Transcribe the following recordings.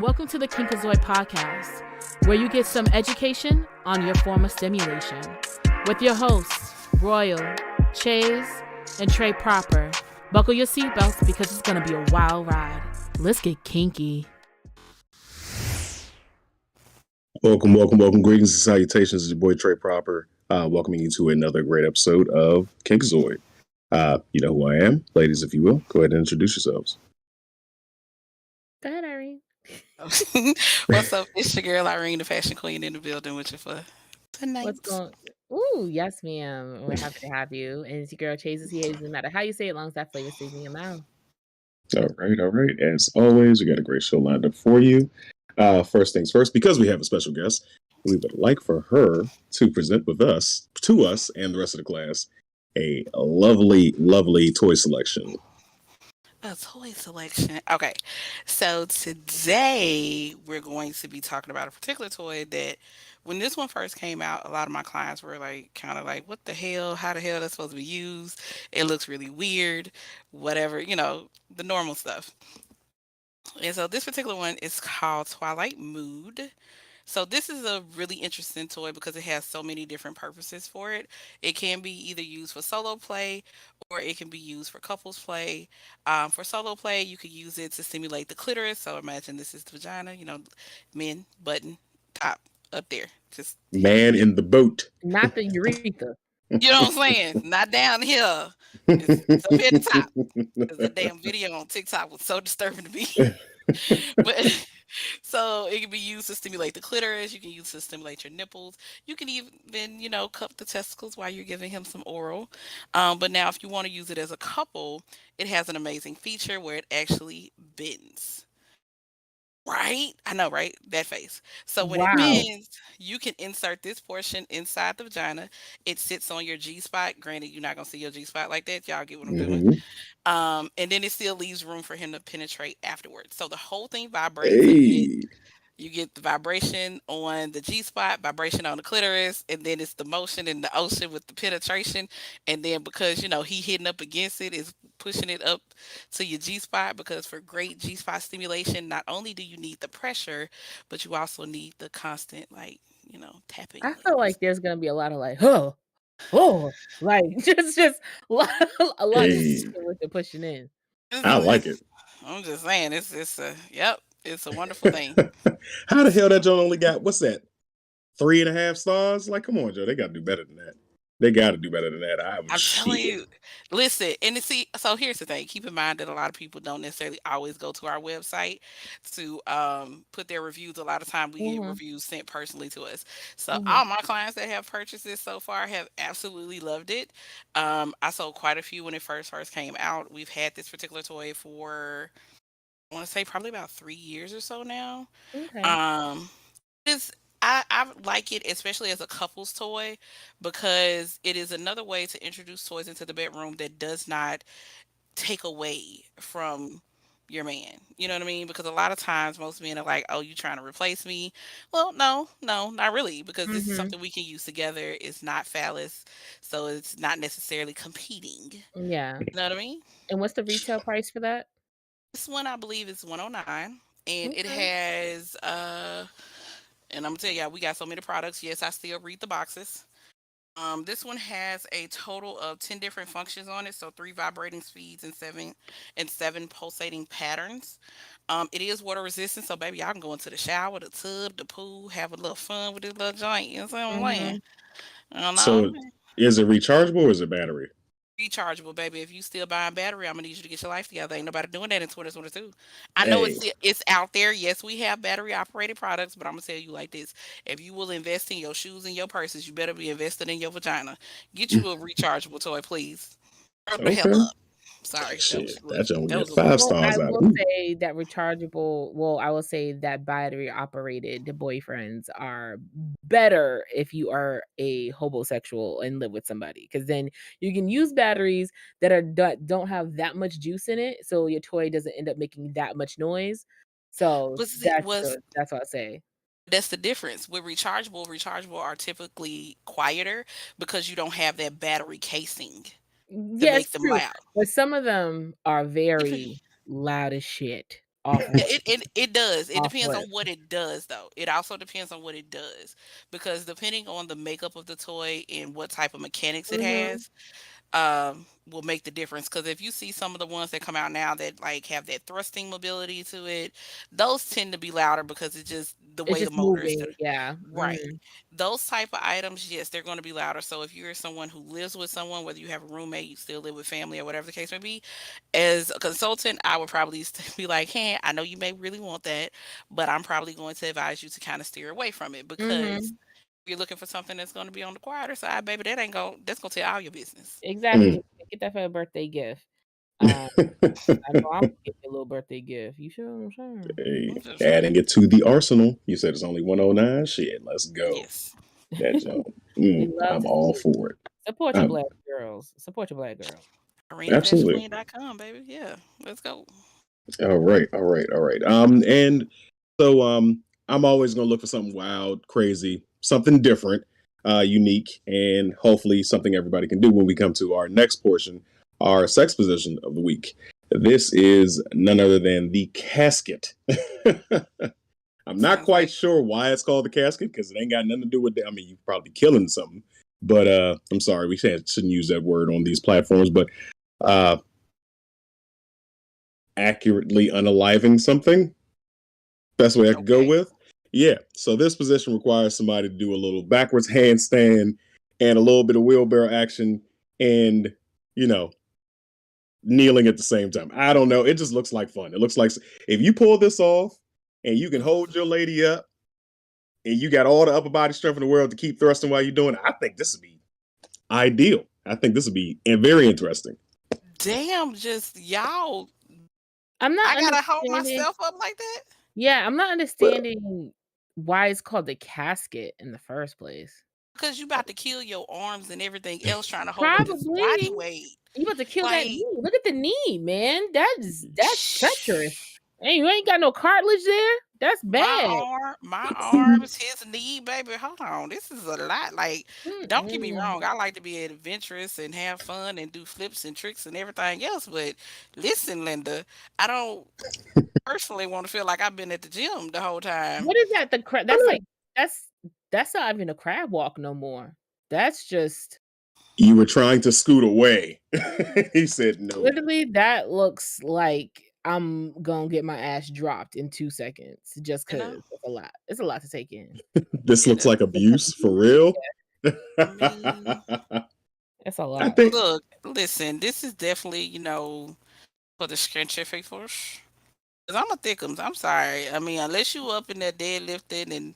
Welcome to the Kinkazoid Podcast, where you get some education on your form of stimulation. With your hosts, Royal, Chase, and Trey Proper. Buckle your seatbelts because it's going to be a wild ride. Let's get kinky. Welcome. Greetings and salutations. It's your boy Trey Proper, welcoming you to another great episode of Kinkazoid. You know who I am, ladies, if you will. Go ahead and introduce yourselves. Go ahead, Irene. What's up? It's your girl Irene, the fashion queen, in the building with you for tonight. What's going? Ooh, yes, ma'am. We're happy to have you. And it's your girl Chase. It doesn't matter how you say it, as long as that flavor stays in your mouth. All right. As always, we got a great show lined up for you. First things first, because we have a special guest, we would like for her to present to us and the rest of the class, a lovely toy selection. A toy selection. Okay, so today we're going to be talking about a particular toy that when this one first came out, a lot of my clients were like, kind of like, what the hell? How the hell that's supposed to be used? It looks really weird, whatever, the normal stuff. And so this particular one is called Twilight Mood. So this is a really interesting toy because it has so many different purposes for it. It can be either used for solo play or it can be used for couples play. For solo play, you could use it to stimulate the clitoris. So imagine this is the vagina, men, button, top, up there. Just Man in the boat. Not the urethra. You know what I'm saying? Not down here. It's up here at the top. Because the damn video on TikTok was so disturbing to me. But so it can be used to stimulate the clitoris. You can use it to stimulate your nipples. You can even, cup the testicles while you're giving him some oral. But now if you want to use it as a couple, it has an amazing feature where it actually bends. Right? I know, right? That face. So when it bends, you can insert this portion inside the vagina. It sits on your G-spot. Granted, you're not going to see your G-spot like that. Y'all get what I'm doing. And then it still leaves room for him to penetrate afterwards. So the whole thing vibrates a bit. You get the vibration on the G-spot, vibration on the clitoris, and then it's the motion in the ocean with the penetration. And then because, he hitting up against it is pushing it up to your G-spot, because for great G-spot stimulation, not only do you need the pressure, but you also need the constant, tapping. I feel like there's going to be a lot of like, like just a lot with the pushing in. I like it. I'm just saying, it's a wonderful thing. How the hell that Joe only got, what's that, 3.5 stars? Like, come on, Joe, they got to do better than that. They got to do better than that. I'm telling you. Listen, and see, so here's the thing. Keep in mind that a lot of people don't necessarily always go to our website to put their reviews. A lot of time we get reviews sent personally to us. So all my clients that have purchased this so far have absolutely loved it. I sold quite a few when it first came out. We've had this particular toy for, I want to say, probably about 3 years or so now. Okay. I like it, especially as a couple's toy, because it is another way to introduce toys into the bedroom that does not take away from your man. You know what I mean? Because a lot of times most men are like, oh, you trying to replace me? Well, no, not really, because this is something we can use together. It's not phallus, so it's not necessarily competing. Yeah. You know what I mean? And what's the retail price for that? This one, I believe, is $109, and it has and I'm gonna tell y'all, we got so many products. Yes, I still read the boxes. This one has a total of 10 different functions on it, so 3 vibrating speeds and seven pulsating patterns. It is water resistant, so baby, y'all can go into the shower, the tub, the pool, have a little fun with this little joint. You know what I'm saying? I don't know. So, is it rechargeable or is it battery? Rechargeable, baby. If you still buying battery, I'm gonna need you to get your life together. Ain't nobody doing that in 2022. I know it's out there. Yes, we have battery operated products, but I'm gonna tell you like this: if you will invest in your shoes and your purses, you better be invested in your vagina. Get you a rechargeable toy, please. Hurry the hell up. Sorry, that joint get 5 stars out. I will say that rechargeable. Well, I will say that battery operated boyfriends are better if you are a homosexual and live with somebody, because then you can use batteries that don't have that much juice in it, so your toy doesn't end up making that much noise. So that's what I say. That's the difference. With rechargeable are typically quieter because you don't have that battery casing. Yes, true. But some of them are very loud as shit. off Yeah, what? it does. It Off depends what? on what it does, though. It also depends on what it does, because depending on the makeup of the toy and what type of mechanics it Mhm. has, will make the difference. Because if you see some of the ones that come out now that like have that thrusting mobility to it, those tend to be louder because it's just the It's way the just motors. moving, yeah. Right. Mhm. Those type of items, yes, they're going to be louder. So if you're someone who lives with someone, whether you have a roommate, you still live with family, or whatever the case may be, as a consultant, I would probably be like, hey, I know you may really want that, but I'm probably going to advise you to kind of steer away from it, because Mhm. if you're looking for something that's going to be on the quieter side, baby, that's going to tell all your business. Exactly. Mm. Get that for a birthday gift. Um, I know I'm gonna give you a little birthday gift. You sure? I'm sure. Hey, I'm just adding saying. it to the arsenal. You said it's only 109. Shit, let's go. Yes. That jump. We love I'm to all see it. for it. Support your Um, black girls. Support your black girls. absolutely. ArenaFashionQueen.com, baby. Yeah. Let's go. All right, all right, all right. And so I'm always gonna look for something wild, crazy, something different, unique, and hopefully something everybody can do when we come to our next portion, our sex position of the week. This is none other than the casket. I'm not Sounds quite like sure why it's called the casket because it ain't got nothing to do with I mean, you're probably killing something, but I'm sorry, we shouldn't use that word on these platforms, but uh, accurately unaliving something. Best way I could go okay. with. Yeah. So this position requires somebody to do a little backwards handstand and a little bit of wheelbarrow action and, you know, kneeling at the same time. I don't know. It just looks like fun. It looks like if you pull this off and you can hold your lady up and you got all the upper body strength in the world to keep thrusting while you're doing it, I think this would be ideal. I think this would be very interesting. Damn, just y'all. I'm not I gotta hold understanding. myself up like that? Yeah, I'm not Well, understanding why it's called the casket in the first place. Because you about to kill your arms and everything else trying to hold up this Probably. body weight. You about to kill that Like, knee. Look at the knee, man. That's treacherous. Hey, you ain't got no cartilage there. That's bad. my arms, his knee, baby. Hold on, this is a lot. Like, don't get me Mm-mm. wrong. I like to be adventurous and have fun and do flips and tricks and everything else. But listen, Linda, I don't personally want to feel like I've been at the gym the whole time. What is that? The crab? That's like that's that's not even a crab walk no more. That's just you were trying to scoot away. He said no. literally that looks like I'm gonna get my ass dropped in 2 seconds just You know, because it's a lot. It's a lot to take in. This you looks know. like abuse for real. I mean, It's a I lot. think look, listen. This is definitely, for the scientific force. Cause I'm a thickums. I'm sorry. I mean, unless you up in there deadlifting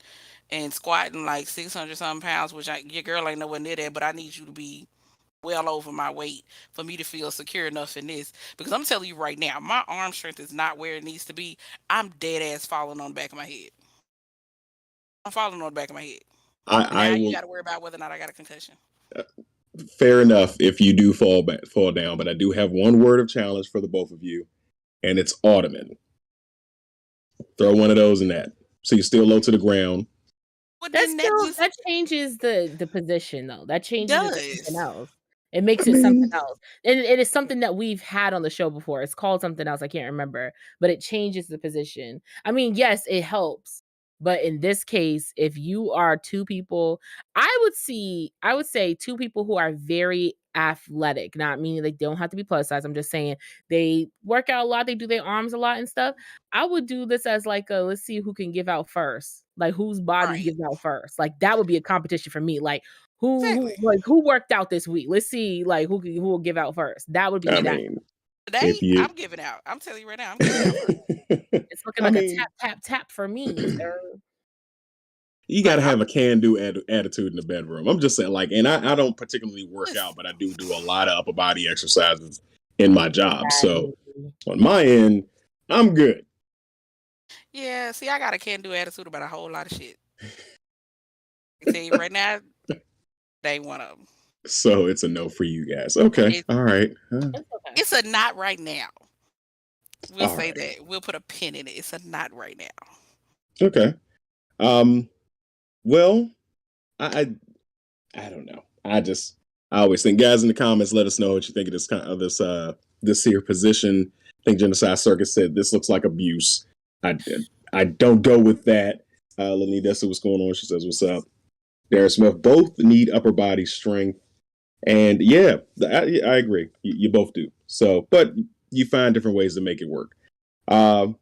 and squatting like 600 something pounds, which your girl ain't nowhere near that, but I need you to be well over my weight for me to feel secure enough in this. Because I'm telling you right now, my arm strength is not where it needs to be. I'm dead ass falling on the back of my head. I'm falling on the back of my head. And I now you will. got to worry about whether or not I got a concussion. Fair enough if you do fall down, but I do have one word of challenge for the both of you, and it's ottoman. Throw one of those in that, so you're still low to the ground. But That then that still just that changes the position though. That changes it to something does. else. It makes I it something mean, else. And it is something that we've had on the show before. It's called something else, I can't remember, but it changes the position. I mean, yes, it helps. But in this case, if you are two people, I would say two people who are very athletic, not meaning they don't have to be plus size. I'm just saying they work out a lot, they do their arms a lot and stuff. I would do this as like a let's see who can give out first. Like whose body Right. gives out first. Like that would be a competition for me. Like Exactly. who worked out this week? Let's see like who will give out first. That would be I that. mean, Today, if you, I'm giving out. I'm telling you right now, I'm giving out first. It's looking I like a mean, tap tap tap for me, sir. you got Like to I'm have a can-do attitude in the bedroom. I'm just saying, like, and I don't particularly work out, listen. but I do a lot of upper body exercises in my job. So Exactly. on my end, I'm good. Yeah, see, I got a can-do attitude about a whole lot of shit. I tell you right now, they ain't one of them. So it's a no for you guys. Okay, It, all right, It's okay. it's a not right now. We'll all say right, that. We'll put a pin in it. It's a not right now. okay. Um, well, I I don't know. I always think, guys, in the comments, let us know what you think of this kind of this here position. think Genocide Circus said this looks like abuse. I I don't go with that. Lenny Dessa, what's going on? She says, "What's up?" Darren Smith. Both need upper body strength, and yeah, I agree. You both do. So, but you find different ways to make it work. Um,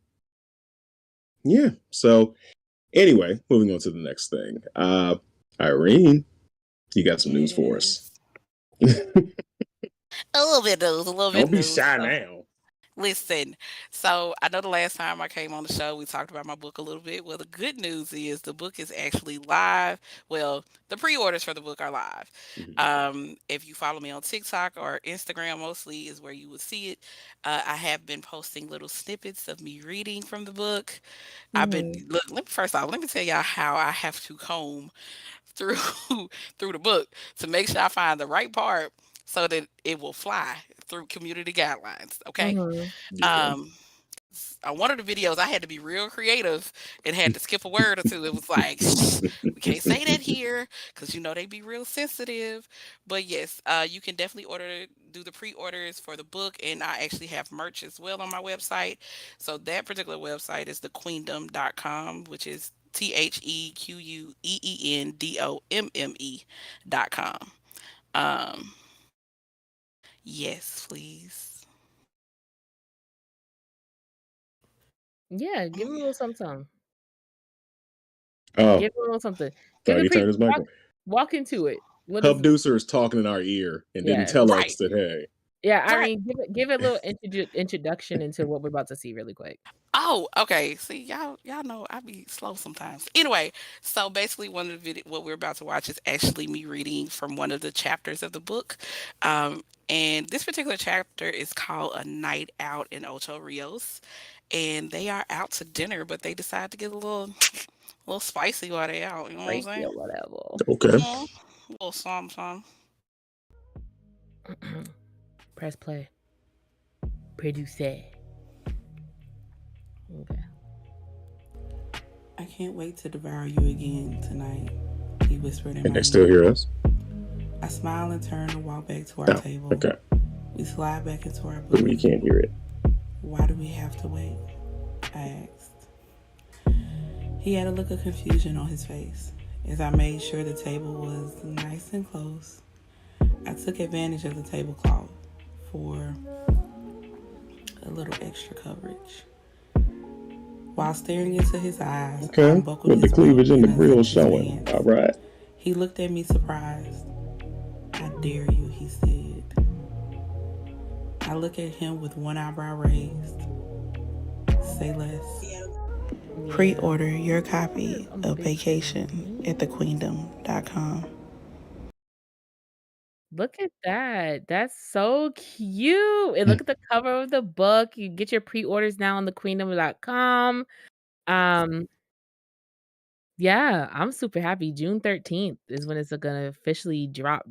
yeah. So anyway, moving on to the next thing. Irene, you got some news for us. Yes. A little bit news, a little bit Don't be news. shy So, now. listen, so I know the last time I came on the show, we talked about my book a little bit. Well, the good news is the book is actually live. Well, the pre-orders for the book are live. Mhm. If you follow me on TikTok or Instagram, mostly is where you would see it. I have been posting little snippets of me reading from the book. I've been Mhm. look. First off, let me tell y'all how I have to comb through through the book to make sure I find the right part so that it will fly through community guidelines. Okay. Mhm. Yeah. Um, on one of the videos, I had to be real creative and had to skip a word or two. It was like, we can't say that here because you know they be real sensitive. But yes, you can definitely do the pre-orders for the book, and I actually have merch as well on my website. So that particular website is thequeendom.com, which is TheQueendomme.com. Um, yes, please. Yeah, give Oh him a yeah. little something, something. Oh, Give him a little something. Give thought the he pre turned his mic walk on. walk into it. What is Hub Deucer is talking in our ear and didn't yeah. tell us Right. that, hey. Yeah, Right. Irene, give it a little introduction into what we're about to see really quick. Oh, okay. See, y'all know I be slow sometimes. Anyway, so basically one of the what we're about to watch is actually me reading from one of the chapters of the book. And this particular chapter is called A Night Out in Ocho Rios. And they are out to dinner, but they decide to get a little spicy while they out, you know what I'm Crazy saying? or whatever. Okay. Mm, a little some. Press play. Produce. Okay. I can't wait to devour you again tonight, he whispered in And my they still ear. hear us? I smile and turn and walk back to our No. table. Okay. We slide back into our But we booth. can't hear it. Why do we have to wait? I asked. He had a look of confusion on his face as I made sure the table was nice and close. I took advantage of the tablecloth for a little extra coverage. While staring into his eyes, I Okay. unbuckled With the his belt cleavage and and the grill unzipped his showing. pants. All right. He looked at me surprised. I dare you, he said. I looked at him with one eyebrow raised. Say less. Yeah. Pre-order your copy I'm of big Vacation at thequeendom.com. Look at that. That's so cute. And look at the cover of the book. You get your pre-orders now on thequeendom.com. Um, yeah, I'm super happy. June 13th is when it's gonna officially drop.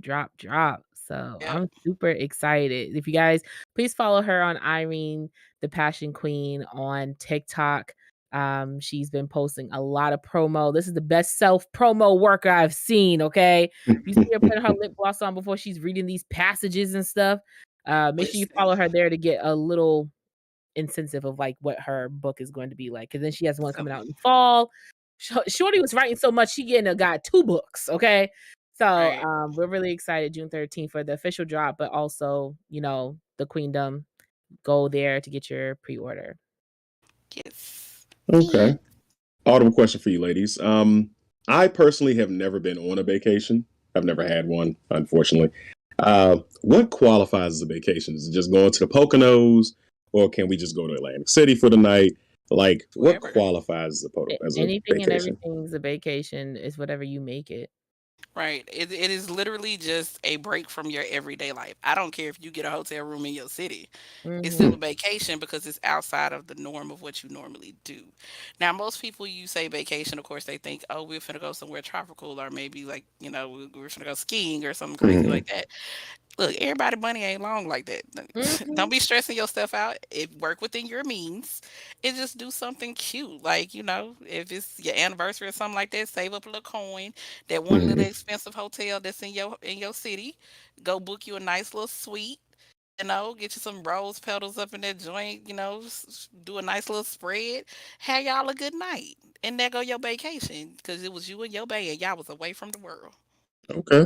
So Yep. I'm super excited. If you guys please follow her on Irene, the Passion Queen on TikTok. She's been posting a lot of promo. This is the best self promo worker I've seen. Okay. You see her putting her lip gloss on before she's reading these passages and stuff. Make sure you Listen. follow her there to get a little incentive of like what her book is going to be like. Cause then she has one So, coming out in fall. Shorty was writing so much, she getting got 2 books, okay? So, right. we're really excited June 13th for the official drop, but also, the Queendom. Go there to get your pre-order. Yes. Okay. Audible question for you, ladies. I personally have never been on a vacation. I've never had one, unfortunately. What qualifies as a vacation? Is it just going to the Poconos, or can we just go to Atlantic City for the night? Like, what Wherever. qualifies as a Anything and vacation? everything's a vacation. Is whatever you make it. Right. It is literally just a break from your everyday life. I don't care if you get a hotel room in your city. It's still Hmm. a Mhm. vacation because it's outside of the norm of what you normally do. Now, most people, you say vacation, of course, they think, oh, we're finna go somewhere tropical or maybe like, we're finna go skiing or something crazy Hmm. like that. Look, everybody money ain't long like that. Don't Mhm. be stressing yourself out. It work within your means and just do something cute. Like, if it's your anniversary or something like that, save up a little coin. That one little Hmm. expensive hotel that's in your city. Go book you a nice little suite Get you some rose petals up in that joint, do a nice little spread, have y'all a good night. And there go your vacation because it was you and your bae and y'all was away from the world. Okay.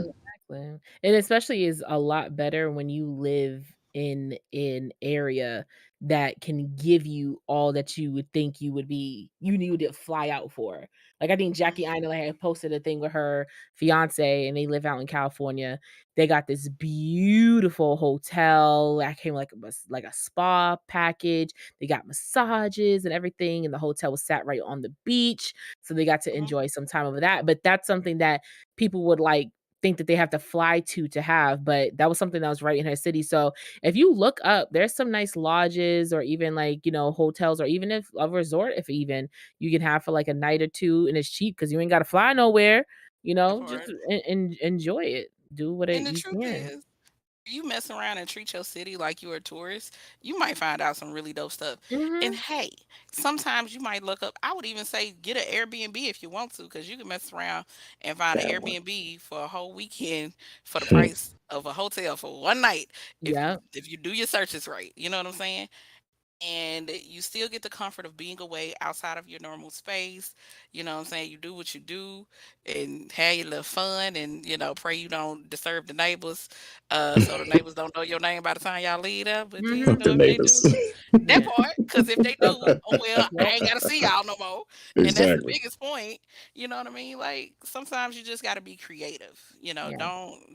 Exactly. And especially is a lot better when you live in an area that can give you all that you would think you need to fly out for. Like I think Jackie Mhm. Aina had posted a thing with her fiance and they live out in California. They got this beautiful hotel that came like a spa package. They got massages and everything, and the hotel was sat right on the beach. So they got to Mhm. enjoy some time over that. But that's something that people would like think that they have to fly to have, but that was something that was right in her city. So if you look up, there's some nice lodges or even like, hotels or even if a resort, if even you can have for like a night or two and it's cheap because you ain't got to fly nowhere, That just part. enjoy it. Do what it And the you truth can. is, you mess around and treat your city like you're a tourist, you might find out some really dope stuff. And Mhm. hey, sometimes you might look up, I would even say get an Airbnb if you want to, because you can mess around and find an That one. Airbnb for a whole weekend for the price of a hotel for one night Yeah. if you do your searches right. You know what I'm saying? And you still get the comfort of being away outside of your normal space. You know what I'm saying? You do what you do and have your little fun and, pray you don't disturb the neighbors. So the neighbors don't know your name by the time y'all leave there. But then, Fuck Mhm. the if they neighbors. do, that Yeah. part, because if they do, Okay. oh well, I Yep. ain't gotta see y'all no more. And that's the Exactly. biggest point. You know what I mean? Like sometimes you just gotta be creative. Yeah.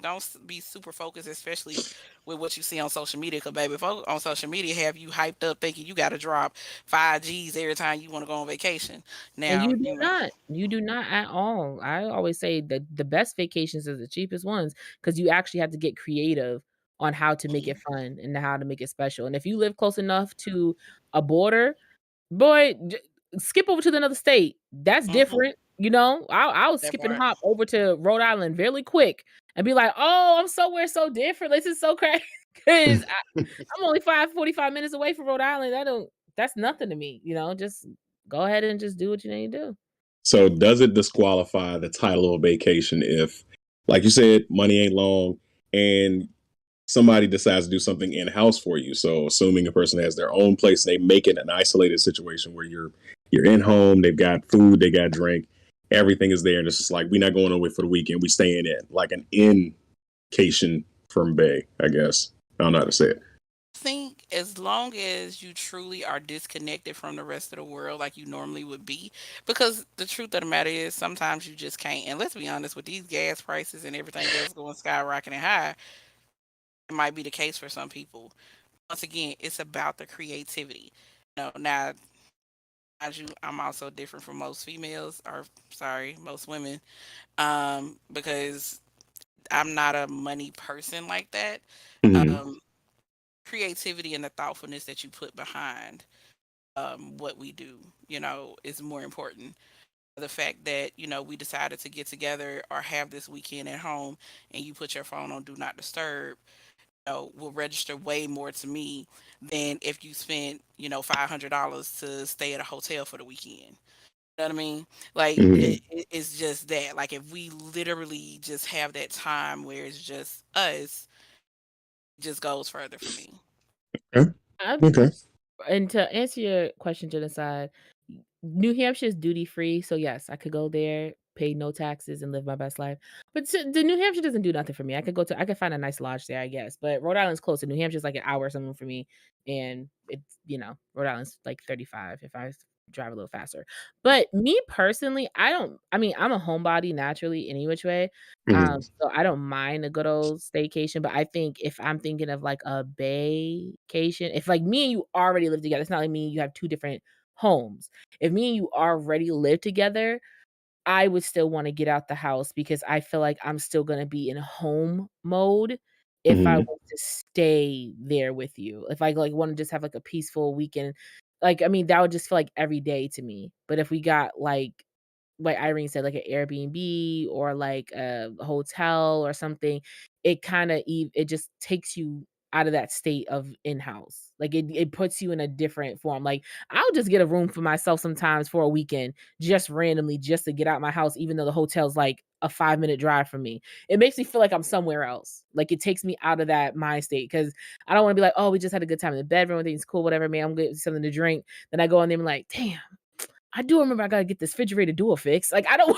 Don't be super focused, especially with what you see on social media. Cause baby, folk on social media have you hyped up thinking you gotta drop 5 G's every time you want to go on vacation. And Now, you do not. You do not at all. I always say that the best vacations are the cheapest ones because you actually have to get creative on how to make it mhm, fun and how to make it special. And if you live close enough to a border, boy, skip over to the another state. That's mhm, different. I'll that skip and part. hop over to Rhode Island really quick and be like, "Oh, I'm somewhere so different. This is so crazy." Because I'm only 45 minutes away from Rhode Island. That's nothing to me. Just go ahead and just do what you need to do. So does it disqualify the title of a vacation if, like you said, money ain't long and somebody decides to do something in house for you? So assuming a person has their own place, they make it an isolated situation where you're in home, they've got food, they got drink, everything is there, and it's just like we're not going away for the weekend, we staying in like an incation from Bay, I guess. I don't know how to say it. Think as long as you truly are disconnected from the rest of the world like you normally would be, because the truth of the matter is sometimes you just can't. And let's be honest, with these gas prices and everything else going skyrocketing high, it might be the case for some people. Once again, it's about the creativity. Now, as you, I'm also different from most females, or sorry, most women, because I'm not a money person like that. Mhm. Um, Creativity and the thoughtfulness that you put behind what we do, is more important. The fact that, we decided to get together or have this weekend at home and you put your phone on do not disturb, will register way more to me than if you spent, $500 to stay at a hotel for the weekend. You know what I mean? Like Mhm. it's just that. Like if we literally just have that time where it's just us, it just goes further for me. Okay. I Okay. And to answer your question to the side, New Hampshire is duty free, so yes, I could go there, pay no taxes, and live my best life. But the New Hampshire doesn't do nothing for me. I could find a nice lodge there, I guess. But Rhode Island's close, and New Hampshire's like an hour or something for me, and it's Rhode Island's like 35 if I drive a little faster. But me personally, I don't. I mean, I'm a homebody naturally, any which way. Mhm. So I don't mind a good old staycation, but I think if I'm thinking of like a vacation, if like me and you already live together, it's not like me and you have two different homes. If me and you already live together, I would still wanna get out the house because I feel like I'm still gonna be in home mode if I Mhm. was to stay there with you. If I, like, wanna just have, like, a peaceful weekend, I mean, that would just feel like every day to me. But if we got, like Irene said, like an Airbnb or like a hotel or something, it just takes you out of that state of in-house. Like it puts you in a different form. Like I'll just get a room for myself sometimes for a weekend, just randomly, just to get out my house, even though the hotel's like a 5-minute drive from me. It makes me feel like I'm somewhere else. Like, it takes me out of that mind state because I don't wanna be like, "Oh, we just had a good time in the bedroom, everything's cool, whatever, man, I'm getting something to drink." Then I go in there and I'm like, "Damn, I do remember I gotta get this refrigerator door fixed." Like, I don't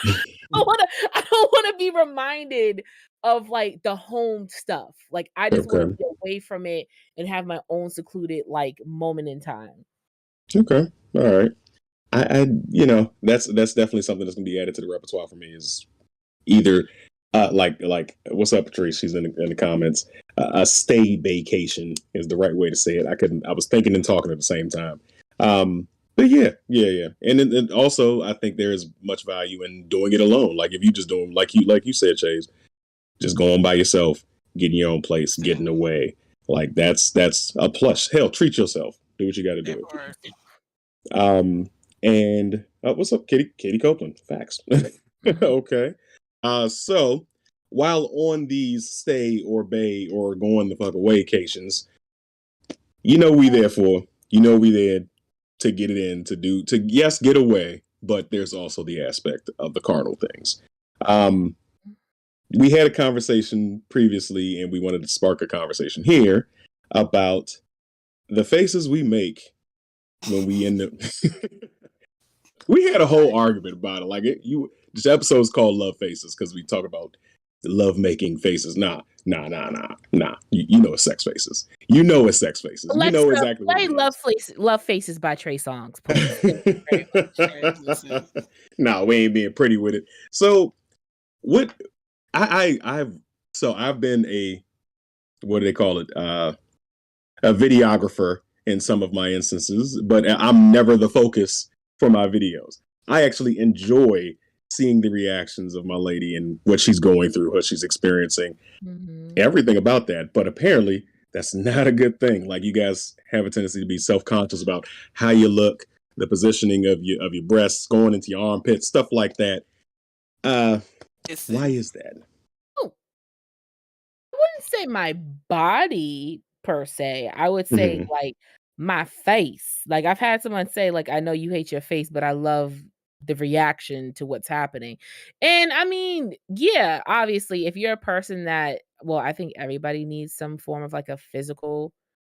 I don't wanna be reminded of, like, the home stuff. Like, I just wanna Okay. be away from it and have my own secluded, like, moment in time. Okay. All right. That's definitely something that's gonna be added to the repertoire for me is either like what's up, Patrice? She's in the comments. A stay vacation is the right way to say it. I was thinking and talking at the same time. But yeah. And also I think there is much value in doing it alone. Like if you just doing like you said, Chase, just going by yourself, getting your own place, getting away. Like that's a plus. Hell, treat yourself. Do what you got to That do. part. And what's up, Katie Copeland? Facts. Okay. So while on these stay or bay or going the fuck away vacations, we there for. We there to get it in to yes get away, but there's also the aspect of the carnal things. Um, we had a conversation previously, and we wanted to spark a conversation here about the faces we make when we end up. We had a whole argument about it. Like this episode's called Love Faces because we talk about the love making faces. Nah. You know it's sex faces. You know it's sex faces. You know Alexa, exactly what play it is. Love Faces by Trey Songz, please. Thank you very much. Listen. Nah, we ain't being pretty with it. So what I've been a what do they call it? A videographer in some of my instances, but I'm never the focus for my videos. I actually enjoy seeing the reactions of my lady and what she's going through, what she's experiencing, everything about that. But apparently, that's not a good thing. Like you guys have a tendency to be self-conscious about how you look, the positioning of your breasts, going into your armpits, stuff like that. Why is that? Oh, I wouldn't say my body per se. I would say Mhm. like my face. Like I've had someone say, like, I know you hate your face, but I love the reaction to what's happening. And I mean, yeah, obviously, if you're a person that, well, I think everybody needs some form of like a physical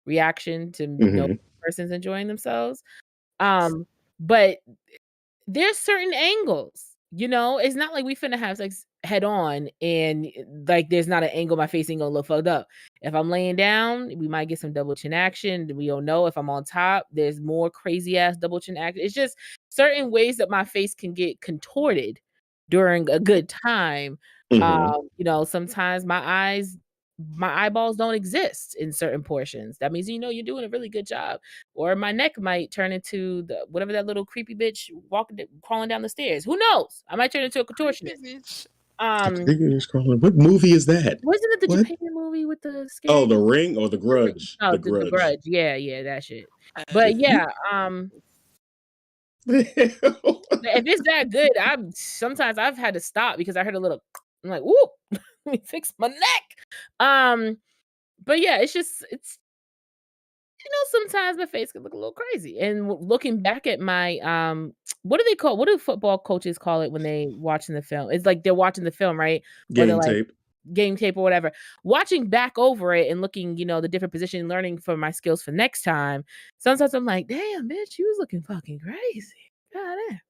reaction to know Mhm. the person's enjoying themselves. Yes. But there's certain angles, it's not like we finna have sex head on and, like, there's not an angle my face ain't gonna look fucked up. If I'm laying down, we might get some double chin action, we don't know. If I'm on top, there's more crazy ass double chin action. It's just certain ways that my face can get contorted during a good time. Mhm. Sometimes my eyeballs don't exist in certain portions. That means, you're doing a really good job. Or my neck might turn into the whatever that little creepy bitch crawling down the stairs. Who knows? I might turn into a Creepy contortionist. bitch. Um, What movie is that? wasn't it the What? Japan movie with the Oh, scary The movie? Ring or The The Ring. Grudge? No, The the Grudge. Grudge. Yeah, that shit. Uh, But You, yeah, if it's that good, sometimes I've had to stop because I heard a little I'm like, "Whoop, let me fix my neck." Um, but yeah, sometimes my face can look a little crazy. And looking back at my what do football coaches call it when they watching the film? It's like they're watching the film, right? Or they're Game like tape. game tape or whatever. Watching back over it and looking, the different position, learning for my skills for next time. Sometimes I'm like, damn, bitch, you was looking fucking crazy. God damn.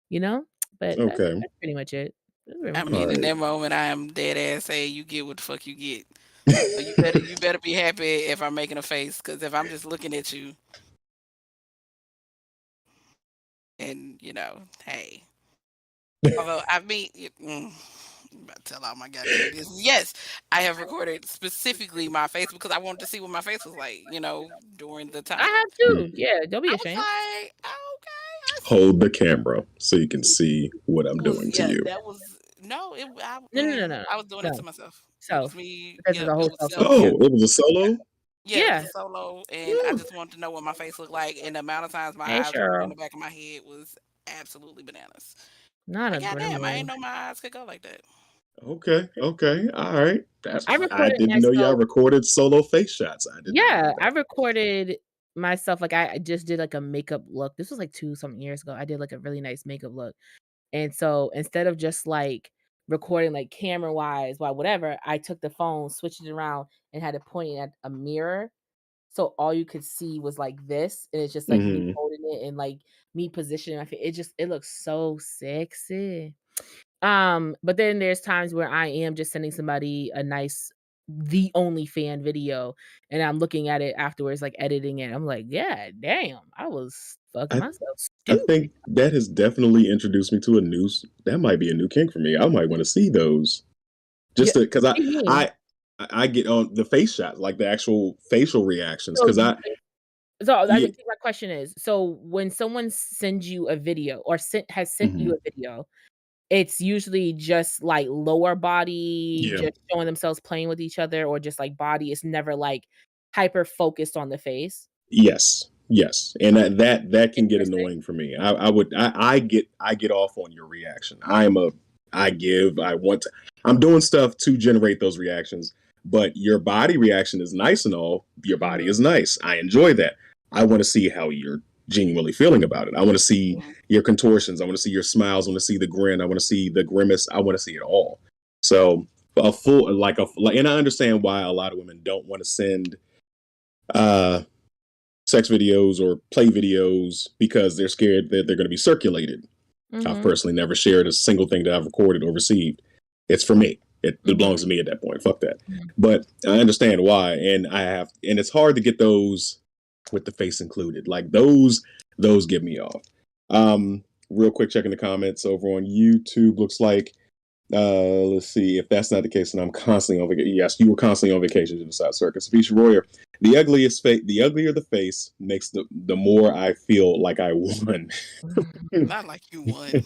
You know? But Okay. that's pretty much it. That's pretty I much it. mean, All in right. that moment, I am dead ass saying you get what the fuck you get. So you better be happy if I'm making a face, because if I'm just looking at you and hey. Although I mean, I'm about to tell all my goddamn business. Yes, I have recorded specifically my face because I wanted to see what my face was like, during the I time. have too. Yeah, don't be I was ashamed. like, okay, I Hold the camera so you can see what I'm was doing to yeah, you. that was no, No. I was doing it No. to myself. It was Self. me. Because it's Yep, a it whole was self self. yeah. Oh, it was a solo? Yeah, it was Yeah. a solo, and I Woo. just wanted to know what my face looked like, and the amount of times my Hey, eyes rolled in Cheryl. the back of my head was absolutely bananas. Not Like, a goddamn, I ain't gremlin. know my eyes could go like that. Okay. All right. That's I I recorded didn't know y'all myself. recorded solo face shots. I did not know Yeah, I that. recorded myself, like, I just did, like, a makeup look. This was, like, 2 something years ago. I did, like, a really nice makeup look. And so, instead of just, like, recording like camera wise, while whatever, I took the phone, switched it around, and had it pointing at a mirror. So all you could see was like this, and it's just like me Mhm. holding it and like me positioning my face. It looks so sexy. But then there's times where I am just sending somebody a nice the only fan video, and I'm looking at it afterwards, like editing it. I'm like, yeah, damn, I was fucking I myself I stupid. think that has definitely introduced me to that might be a new kink for me. I might wanna see those Yeah, just to 'cause what do you mean? I I get on the face shots, like the actual facial reactions, So 'cause you so I yeah, think my question is, so when someone sends you a video or sent you mhm, a video, it's usually just, like, lower body, yeah. just showing themselves playing with each other, or just, like, body, it's never, like, hyper focused on the face? Yes, yes, and that can get Interesting. annoying for me. I get off on your reaction. I want to I'm doing stuff to generate those reactions, but your body reaction is nice and all. Your body Mhm, is nice. I enjoy that. I want to see how you're genuinely feeling about it. I want to see Mhm. your contortions. I want to see your smiles. I want to see the grin. I want to see the grimace. I want to see it all. So a full and I understand why a lot of women don't want to send uh sex videos or play videos because they're scared that they're going to be circulated. I've mhm, personally never shared a single thing that I've recorded or received. It's for me. It belongs mhm, to me at that point. Fuck that. mhm. But I understand why, and it's hard to get those with the face included. Like those get me off. Real quick, checking the comments over on YouTube. Looks like let's see. If that's not the case, then I'm constantly on vacation. Yes, you were constantly on vacation to the South Circus. Feature Royer, the uglier the face makes the more I feel like I won. Not like you won.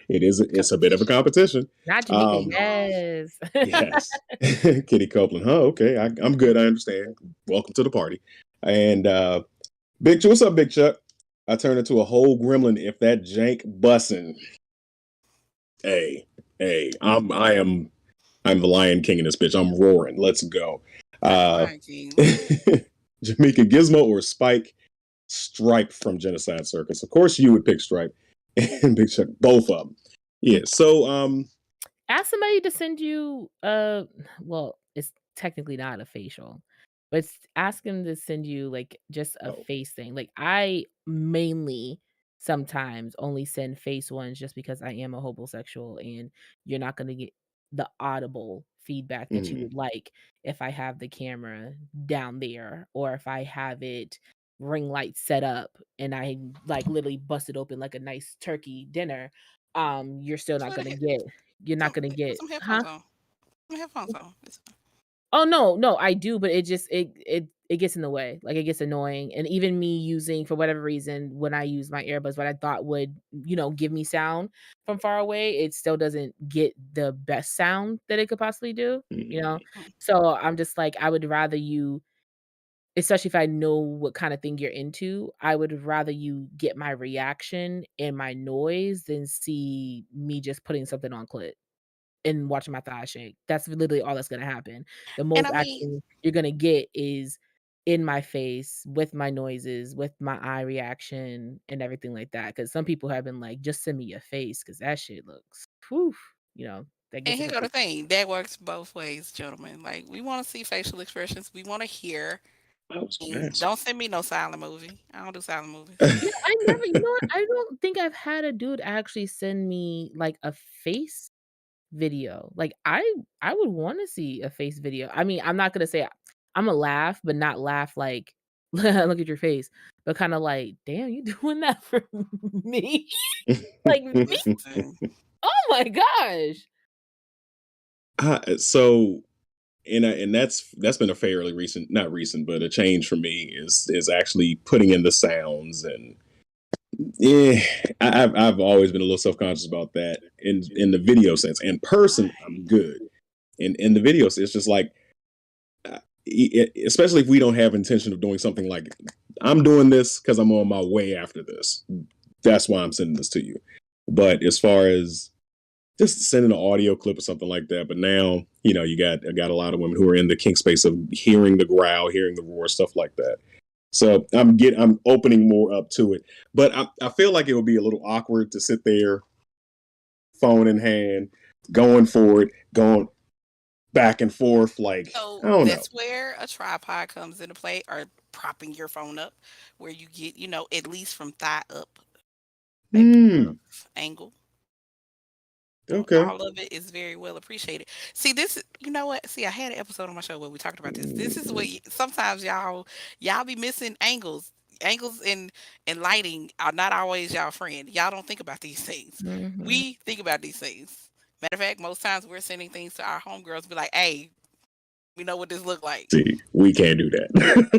It's a bit of a competition. Not Jamaica, Um, No. yes. yes. Kitty Copeland, huh? Okay, I'm good. I understand. Welcome to the party. And what's up, Big Chuck? I turned into a whole gremlin if that jank bussin'. Hey, I'm the Lion King in this bitch. I'm roaring. Let's go. Not the Uh, Lion King. Jamaica Gizmo or Stripe from Genocide Circus. Of course, you would pick Stripe and Big Chuck. Both of them. Yeah. So, Ask somebody to send you, well, it's technically not a facial, but ask them to send you like just a oh, face thing. Like I mainly sometimes only send face ones just because I am a homosexual and you're not going to get the audible feedback that you mm, would like if I have the camera down there or if I have it ring light set up and I like literally bust it open like a nice turkey dinner. You're still not Put, a gonna head- get you're not some, gonna put get some headphones huh? on. Some headphones on. It's fine. Oh, no, no, I do, but it just it gets in the way, like, it gets annoying, and even me using for whatever reason, when I use my earbuds, what I thought would, give me sound from far away, it still doesn't get the best sound that it could possibly do, you know? mm. Mm. So, I'm just like, I would rather you especially if I know what kinda thing you're into, I would rather you get my reaction and my noise than see me just putting something on clit. And watching my thighs shake. That's literally all that's gonna happen. The And most I mean, action you're gonna get is in my face, with my noises, with my eye reaction, and everything like that. Because some people have been like, "Just send me your face, because that shit looks whew," that and gets here into go the people. thing. That works both ways, gentlemen. Like we want to see facial expressions. We want to hear. I was going to And ask. don't send me no silent movie. I don't do silent movies. I never what? I don't think I've had a dude actually send me, like, a face video. Like, I would wanna see a face video. I mean, I'm not gonna say Imma laugh, but not laugh like, "Look at your face," but kinda like, "Damn, you doing that for me?" Like, "Me? Listen, Oh my gosh." So and that's been a fairly recent, not recent, but a change for me is actually putting in the sounds and yeah, I've always been a little self conscious about that in the video sense. In person, why? I'm good. In the video, it's just like, especially if we don't have intention of doing something like I'm doing this because I'm on my way after this. That's why I'm sending this to you. But as far as just sending an audio clip or something like that. But now, I got a lot of women who are in the kink space of hearing the growl, hearing the roar, stuff like that. So I'm opening more up to it. But I feel like it would be a little awkward to sit there, phone in hand, going forward, going back and forth. Like, So I don't know. that's where a tripod comes into play, or propping your phone up, where you get, at least from thigh up type of Hmm. angle. Okay. All of it is very well appreciated. See, you know what? See, I had an episode on my show where we talked about this. This is what sometimes y'all be missing angles. Angles and lighting are not always y'all friend. Y'all don't think about these things. Mhm. We think about these things. Matter of fact, most times we're sending things to our homegirls, be like, "Hey, we know what this look like. See, we can't do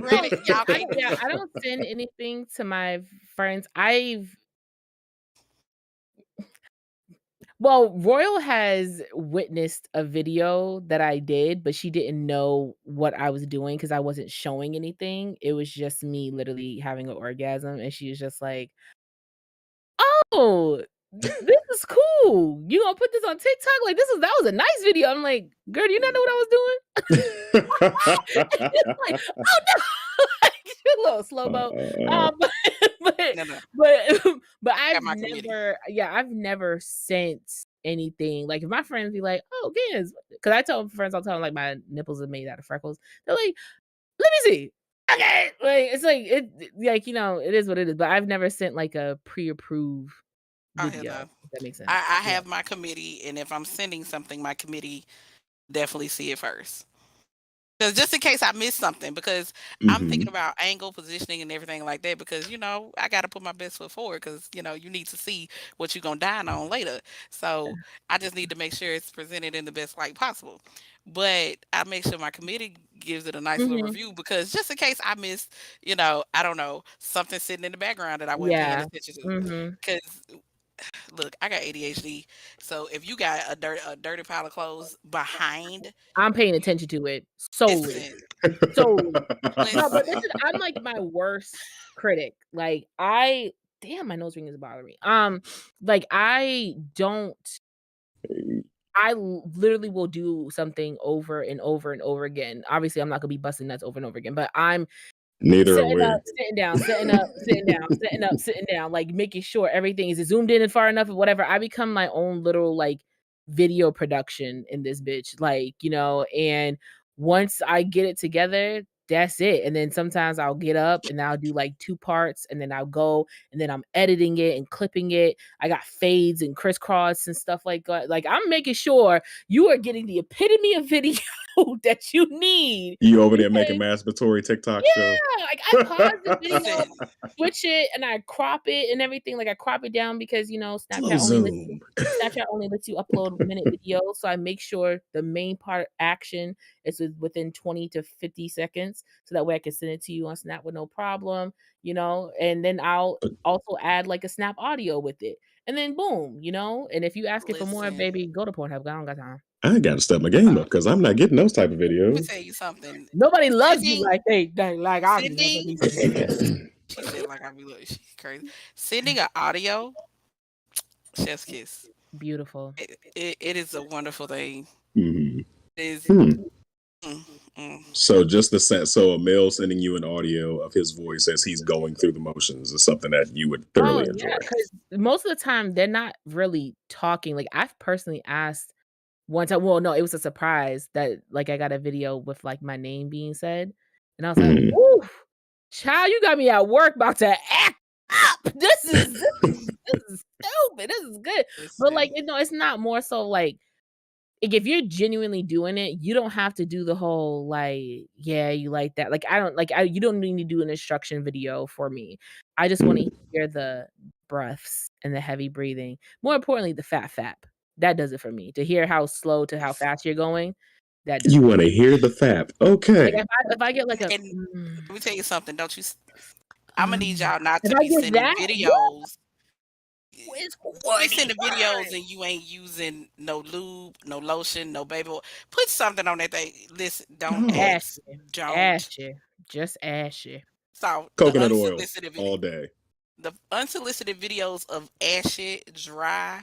Really, y'all I can't don't do yeah, that." I don't send anything to my friends. Royal has witnessed a video that I did, but she didn't know what I was doing because I wasn't showing anything. It was just me literally having an orgasm, and she was just like, "Oh, this is cool. You gonna put this on TikTok? Like, that was a nice video." I'm like, "Girl, do you not know what I was doing?" It's like, "Oh, no." Like, a little slow mo. uh, Um, but No, no, but but got my committee. I've never sent anything. Like, if my friends be like, "Oh, Gans," because I tell friends all the time, like, my nipples are made out of freckles. They're like, "Let me see." Okay, like, it's like like, it is what it is, but I've never sent, like, a pre-approved Oh hell video, no. if that makes I, sense. I Yeah. have my committee, and if I'm sending something, my committee definitely see it first. Because just in case I miss something, because I'm thinking hmm about angle, positioning, and everything like that. Because I got to put my best foot forward. Because you need to see what you're gonna dine on later. So I just need to make sure it's presented in the best light possible. But I make sure my committee gives it a nice little Mhm. review, because just in case I missed, I don't know, something sitting in the background that I wasn't paying Yeah. attention to. Mhm. Because look, I got ADHD. So if you got a dirty pile of clothes behind, I'm paying attention to it solely. listen, Solely. No, but this listen. is I'm like my worst critic. Like, damn, my nose ring is bothering me. Like, literally will do something over and over and over again. Obviously, I'm not gonna be busting nuts over and over again, but I'm Neither are setting up, we. sitting down, setting up, sitting down, setting up, sitting down, like, making sure everything is zoomed in and far enough or whatever. I become my own little, like, video production in this bitch, like, and once I get it together, that's it, and then sometimes I'll get up and I'll do, like, 2 parts, and then I'll go, and then I'm editing it and clipping it. I got fades and crisscross and stuff like that. Like, I'm making sure you are getting the epitome of video that you need. You over there making masturbatory TikTok show? Yeah, like, I pause the video, Listen, switch it, and I crop it and everything, like, I crop it down because, Slow zoom. Snapchat only lets you upload minute videos, so I make sure the main part action is within 20 to 50 seconds, so that way I can send it to you on Snap with no problem, and then I'll also add, like, a Snap audio with it, and then boom, and if you ask it for more, listen. baby, go to Pornhub, I don't got time. I gotta step my game Uh, up because I'm not getting those type of Let me videos. tell you something. Nobody loves you Sending, like they like I do, that's what sending. he said. She said, like, I be look, she's crazy. Sending an audio, chef's kiss. Beautiful. It is a wonderful thing. hmm It is. Hmm. Mm, mm. So just so a male sending you an audio of his voice as he's going through the motions is something that you would Oh, thoroughly yeah, enjoy. because most of the time, they're not really talking, like, I've personally asked one time well, no, it was a surprise that, like, I got a video with, like, my name being said, and I was like, Mm. "Woo, child, you got me at work about to act up. This is stupid, this is good." But, like, Listen, it's not more so, like, if you're genuinely doing it, you don't have to do the whole, like, "Yeah, you like that." Like, I don't like, you don't need to do an instruction video for me. I just wanna Mm. hear the breaths and the heavy breathing. More importantly, the fat fap. That does it for me. To hear how slow to how listen. fast you're going, that does You it want for to me. hear the fap? Like, Okay. if I get like a, And let me tell you something. Don't you? I'm gonna need mm, y'all not if to I be get sending that, woo, videos. it's Don't be horny, sending videos and you ain't using no lube, no lotion, no baby oil. Put something on that thing. Listen, don't Oh, ask. ashy, Don't. ashy, just ashy. So coconut oil all day. the unsolicited videos of ashy, dry.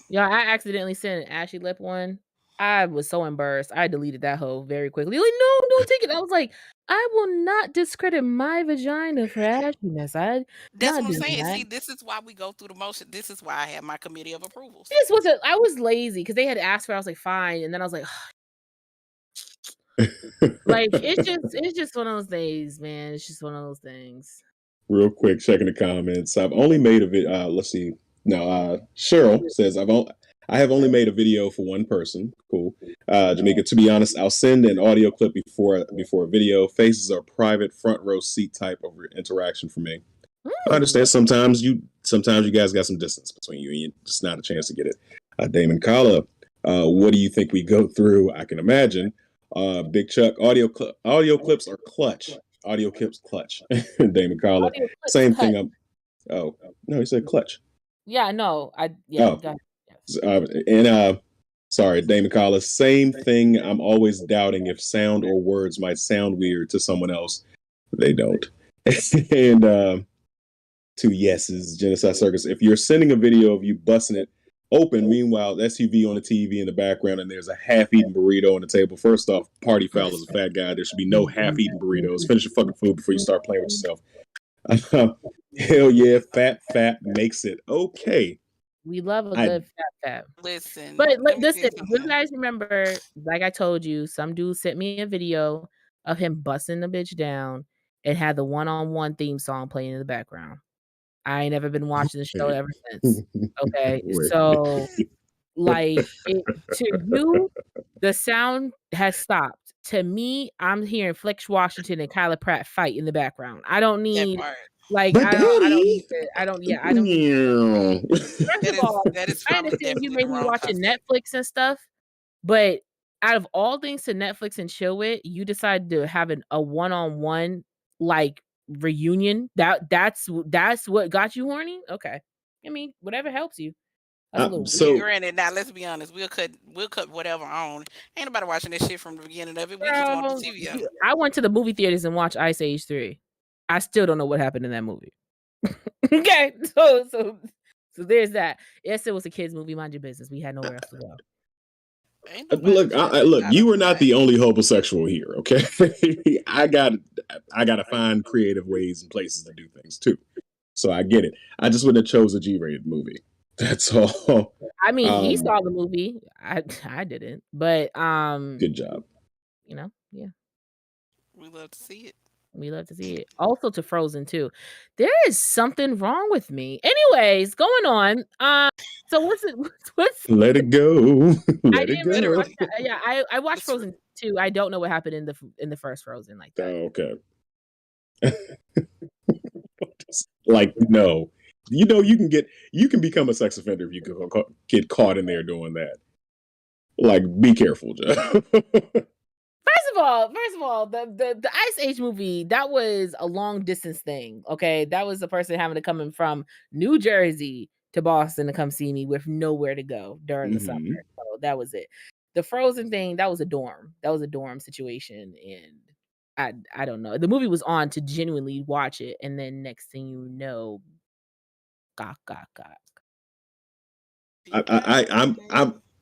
Yeah, I accidentally sent an ashy lip one. I was so embarrassed. I deleted that hoe very quickly. Like, "No, don't take it." I was like, "I will not discredit my vagina for ashiness. I'm That's not what I'm doing saying. that." See, this is why we go through the motion. This is why I have my committee of approvals. This wasn't I was lazy because they had asked for it. I was like, "Fine," and then I was like, it's just one of those days, man. It's just one of those things. Real quick, checking the comments. I've only made a video. Let's see. No, Cheryl says I have only made a video for one person. Cool. Jamaica, to be honest, I'll send an audio clip before a video. Faces are private front row seat type of interaction for me. I understand sometimes you guys got some distance between you and you just not a chance to get it. Damon Kala, what do you think we go through? I can imagine. Big Chuck, audio clips are clutch. Audio clips clutch. Damon Kala, Audio clips same cut. thing. Oh no, he said clutch. Yeah, no, Oh, go ahead. Yes. Sorry, Damon Kala, same thing. I'm always doubting if sound or words might sound weird to someone else. They don't. And two yeses, Genocide Circus. If you're sending a video of you busting it open, meanwhile, SUV on the TV in the background, and there's a half-eaten burrito on the table. First off, party foul is a fat guy. There should be no half-eaten burritos. Finish your fucking food before you start playing with yourself. Hell yeah, fat makes it okay. We love a good fat. Listen, But let me listen, tell you something. guys remember, like I told you, some dude sent me a video of him busting the bitch down and had the one-on-one theme song playing in the background. I ain't never been watching the show ever since. Okay, Wait. so like to you, the sound has stopped. To me, I'm hearing Flex Washington and Kyla Pratt fight in the background. I don't That need part. like But I don't daddy, need to, I don't need First of all, That is I from understand you definitely may the be wrong watching concept. Netflix and stuff, but out of all things to Netflix and chill with, you decide to have a one-on-one, like, reunion. That's what got you horny? Okay. I mean, whatever helps you. That's a little Yeah, weird. so granted. Now let's be honest. We'll cut whatever on. Ain't nobody watching this shit from the beginning of it. We just want the Girl, TV on. I went to the movie theaters and watched Ice Age 3. I still don't know what happened in that movie. Okay, so there's that. Yes, it was a kids movie. Mind your business. We had nowhere else to go. Ain't nobody look, out of you are not sight. the only homosexual here, okay? I gotta find creative ways and places to do things too. So I get it. I just wouldn't have chose a G-rated movie. That's all. I mean, he saw the movie. I didn't, but Good job. Yeah, We love to see it. we love to see it. Also to Frozen too. There is something wrong with me. Anyways, going on. So what's it? What's Let it go. I Let it didn't really go. watch Literally. that. Yeah, I watched It's- Frozen 2. I don't know what happened in the first Frozen like that. Oh, okay. Like, no. You know, you can become a sex offender if you get caught in there doing that. Like, be careful, Joe. First of all, the Ice Age movie, that was a long distance thing. Okay. That was the person having to come in from New Jersey to Boston to come see me with nowhere to go during the summer. So that was it. The Frozen thing, that was a dorm. That was a dorm situation. And I don't know. The movie was on to genuinely watch it, and then next thing you know, gawk, gawk, gawk.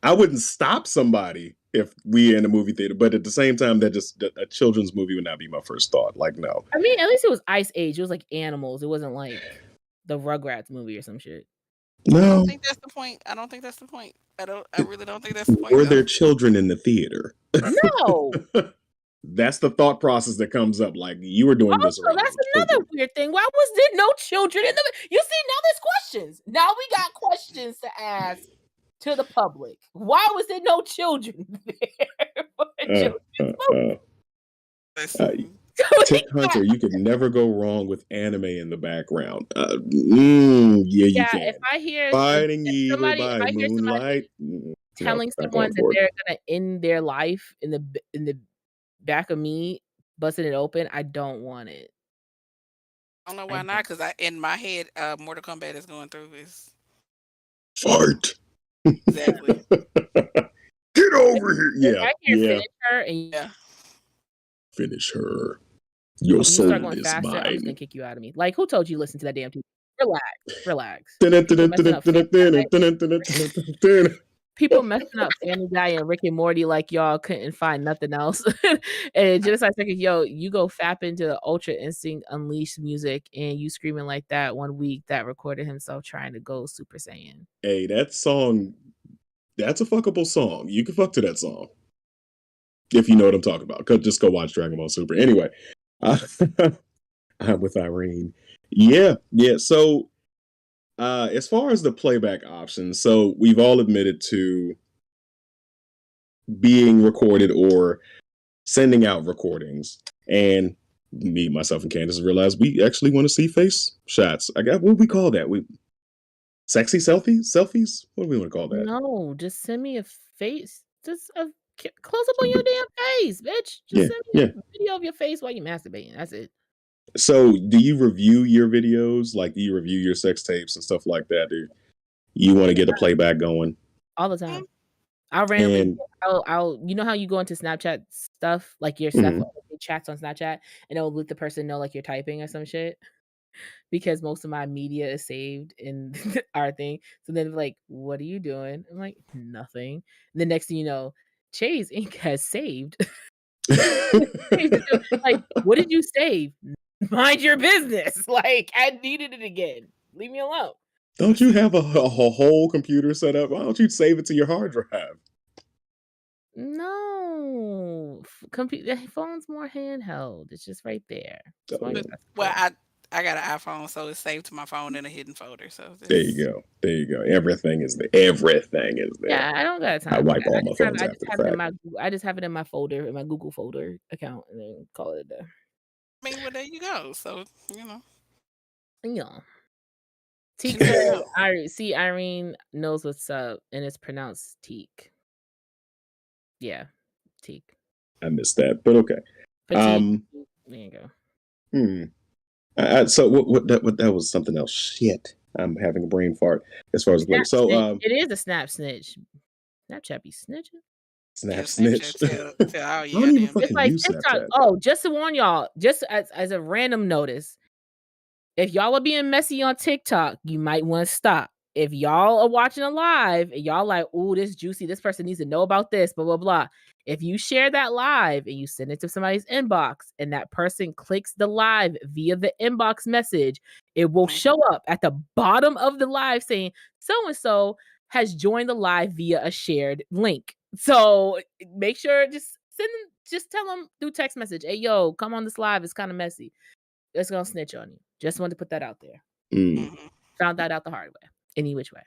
I wouldn't stop somebody if we in a movie theater, but at the same time, a children's movie would not be my first thought. Like, no. I mean, at least it was Ice Age. It was like animals. It wasn't like the Rugrats movie or some shit. I No. don't think that's the point. I really don't think that's the point. Were though. there children in the theater? No. That's the thought process that comes up. Like, you were doing this Also, around that's children. another weird thing. Why was there no children in the? You see, now there's questions. Now we got questions to ask to the public. Why was there no children there? For a children's movie? Listen, Tick Hunter, you could never go wrong with anime in the background. Yeah, you can. If I hear Fighting evil somebody, if by I hear somebody moonlight. telling not someone going that for it. they're gonna end their life in the back of me busting it open, I don't want it. I don't know why not. Because in my head, Mortal Kombat is going through this. Fart. Exactly. Get over here. If I hear Yeah. finish her and Yeah. Finish her. Your you soul start going is faster, I'm just gonna mine. kick you out of me. Like, who told you to listen to that damn TV? Relax. Dun, dun, People dun, messing dun, up dun, fake dun, night. dun, dun, dun, dun, dun. people messing up Family Guy and Rick and Morty like y'all couldn't find nothing else. And just like second, yo, you go fap into the Ultra Instinct Unleashed music and you screaming like that one week that recorded himself trying to go Super Saiyan. Hey, that song, that's a fuckable song. You can fuck to that song if you know what I'm talking about. Just go watch Dragon Ball Super. Anyway, uh, I'm with Irene. Yeah, yeah. So, as far as the playback options, so we've all admitted to being recorded or sending out recordings, and me, myself, and Candace realized we actually want to see face shots. I got what we call that. We sexy selfies. What do we want to call that? No, just send me a face. Just a close up on your damn face, bitch. Just Yeah, send me yeah. a video of your face while you masturbating. That's it. So, do you review your videos? Like, do you review your sex tapes and stuff like that? Do you want to get a playback going? All the time. I'll randomly And I'll you know how you go into Snapchat stuff, like your stuff mhm. your chats on Snapchat, and it'll let the person know like you're typing or some shit? Because most of my media is saved in our thing. So then like, "What are you doing?" I'm like, "Nothing." The next thing you know, Chase Inc. has saved. Like, "What did you save?" "Mind your business." Like, I needed it again. Leave me alone. Don't you have a whole computer set up? Why don't you save it to your hard drive? No. The phone's more handheld. It's just right there. As long as Oh, But that's well, cool. I got an iPhone, so it's saved to my phone in a hidden folder. So there you this go. There you go. Everything is there. Everything is there. Yeah, I don't got I time for wipe that. all my phones I just after the have it in fact. my I just have it in my folder, in my Google folder account, and then call it a day. I mean, well, there you go. So you know, Yeah. she Teak said, never know. Irene knows what's up, and it's pronounced Teak. Yeah, Teak. I missed that, but okay. Petite. Um, There you go. hmm. So what that was something else. Shit, I'm having a brain fart as far as the play. Snap So snitch. It is a snap snitch. Snapchat be snitching. Yeah, snap snitch. Snapchat I tell all your don't even goddamn It's fucking like business. use TikTok. Snapchat. Oh, just to warn y'all, just as a random notice, if y'all are being messy on TikTok, you might want to stop. If y'all are watching a live and y'all like, "Ooh, this juicy, this person needs to know about this," blah blah blah. If you share that live and you send it to somebody's inbox and that person clicks the live via the inbox message, it will Mhm. show up at the bottom of the live saying so and so has joined the live via a shared link. So make sure just tell them through text message, "Hey yo, come on this live. It's kind of messy." It's gonna snitch on you. Just wanted to put that out there. Mm. Mhm. Found that out the hard way. Any which way.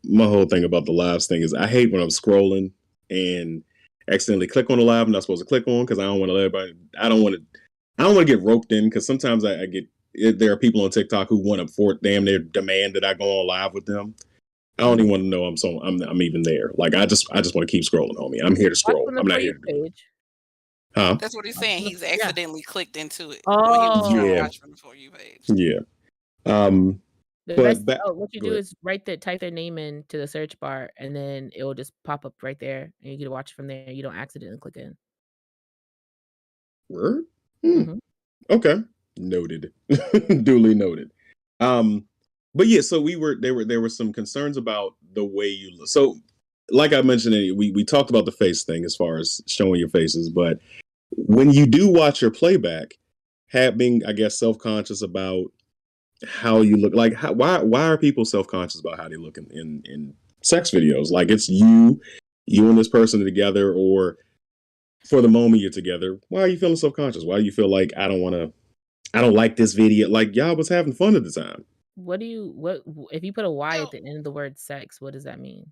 My whole thing about the lives thing is I hate when I'm scrolling and accidentally click on the live I'm not supposed to click on because I don't want to let everybody. I don't want to get roped in because sometimes I get. There are people on TikTok who want to damn near demand that I go on live with them. I don't even Mhm. want to know I'm even there. Like I just want to keep scrolling, homie. I'm here to Watch scroll. from the I'm not For here You to do it. page. Huh? That's what he's Watch saying. from the He's yeah. accidentally clicked into it when he was trying to Yeah. Oh, watch from the For You page. Yeah. Um. the But best back. what you Go do ahead. is type their name into the search bar, and then it will just pop up right there, and you get to watch it from there. You don't accidentally click in. Word. Hmm. Mhm. Okay. Noted. Duly noted. Um, but yeah, so there were some concerns about the way you look. So like I mentioned, we talked about the face thing as far as showing your faces, but when you do watch your playback, having I guess self-conscious about how you look, like why are people self-conscious about how they look in sex videos? Like it's you and this person are together, or for the moment you're together. Why are you feeling self-conscious? Why do you feel like I don't like this video? Like y'all was having fun at the time. What if you put a Y at Well, the end of the word sex, what does that mean?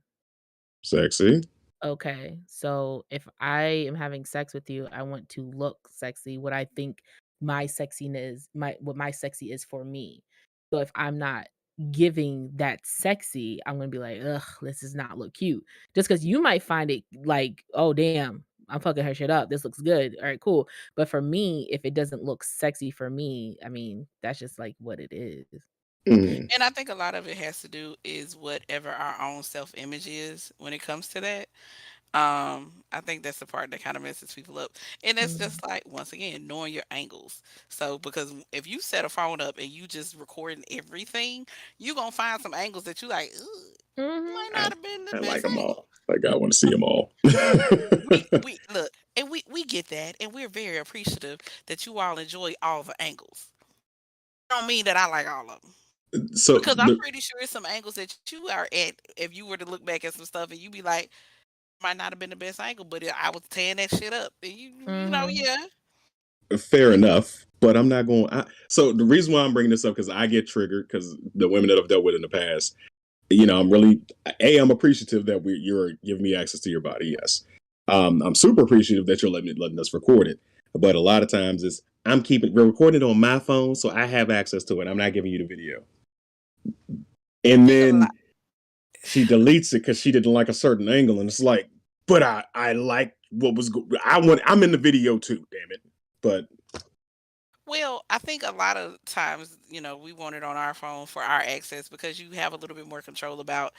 Sexy. Okay, so if I am having sex with you, I want to look sexy, what I think my sexiness my what my sexy is for me. So if I'm not giving that sexy, I'm gonna be like, "Ugh, this does not look cute." Just because you might find it like, "Oh, damn, I'm fucking her shit up. This looks good. Alright, cool." But for me, if it doesn't look sexy for me, I mean, that's just, like, what it is. Mm, and I think a lot of it has to do is whatever our own self-image is when it comes to that. I think that's the part that kind of messes people up. And it's Mhm. just like, once again, knowing your angles. So, because if you set a phone up and you just recording everything, you gonna find some angles that you like, ugh. Might I not have been the I like best them angle. all. Like I want to see them all. We look, and we get that, and we're very appreciative that you all enjoy all the angles. Don't mean that I like all of them. So Because I'm pretty sure it's some angles that you are at. If you were to look back at some stuff and you be like, might not have been the best angle, but I was tearing that shit up. And you know, Mhm. yeah. fair enough, but I'm not going. So the reason why I'm bringing this up because I get triggered because the women that I've dealt with in the past, I'm really I'm appreciative that you're giving me access to your body. Yes, I'm super appreciative that you're letting us record it. But a lot of times we're recording it on my phone, so I have access to it. I'm not giving you the video, and There's a lot. then she deletes it because she didn't like a certain angle, and it's like, but I like what was I'm in the video too, damn it. But Well, I think a lot of times, we want it on our phone for our access because you have a little bit more control about,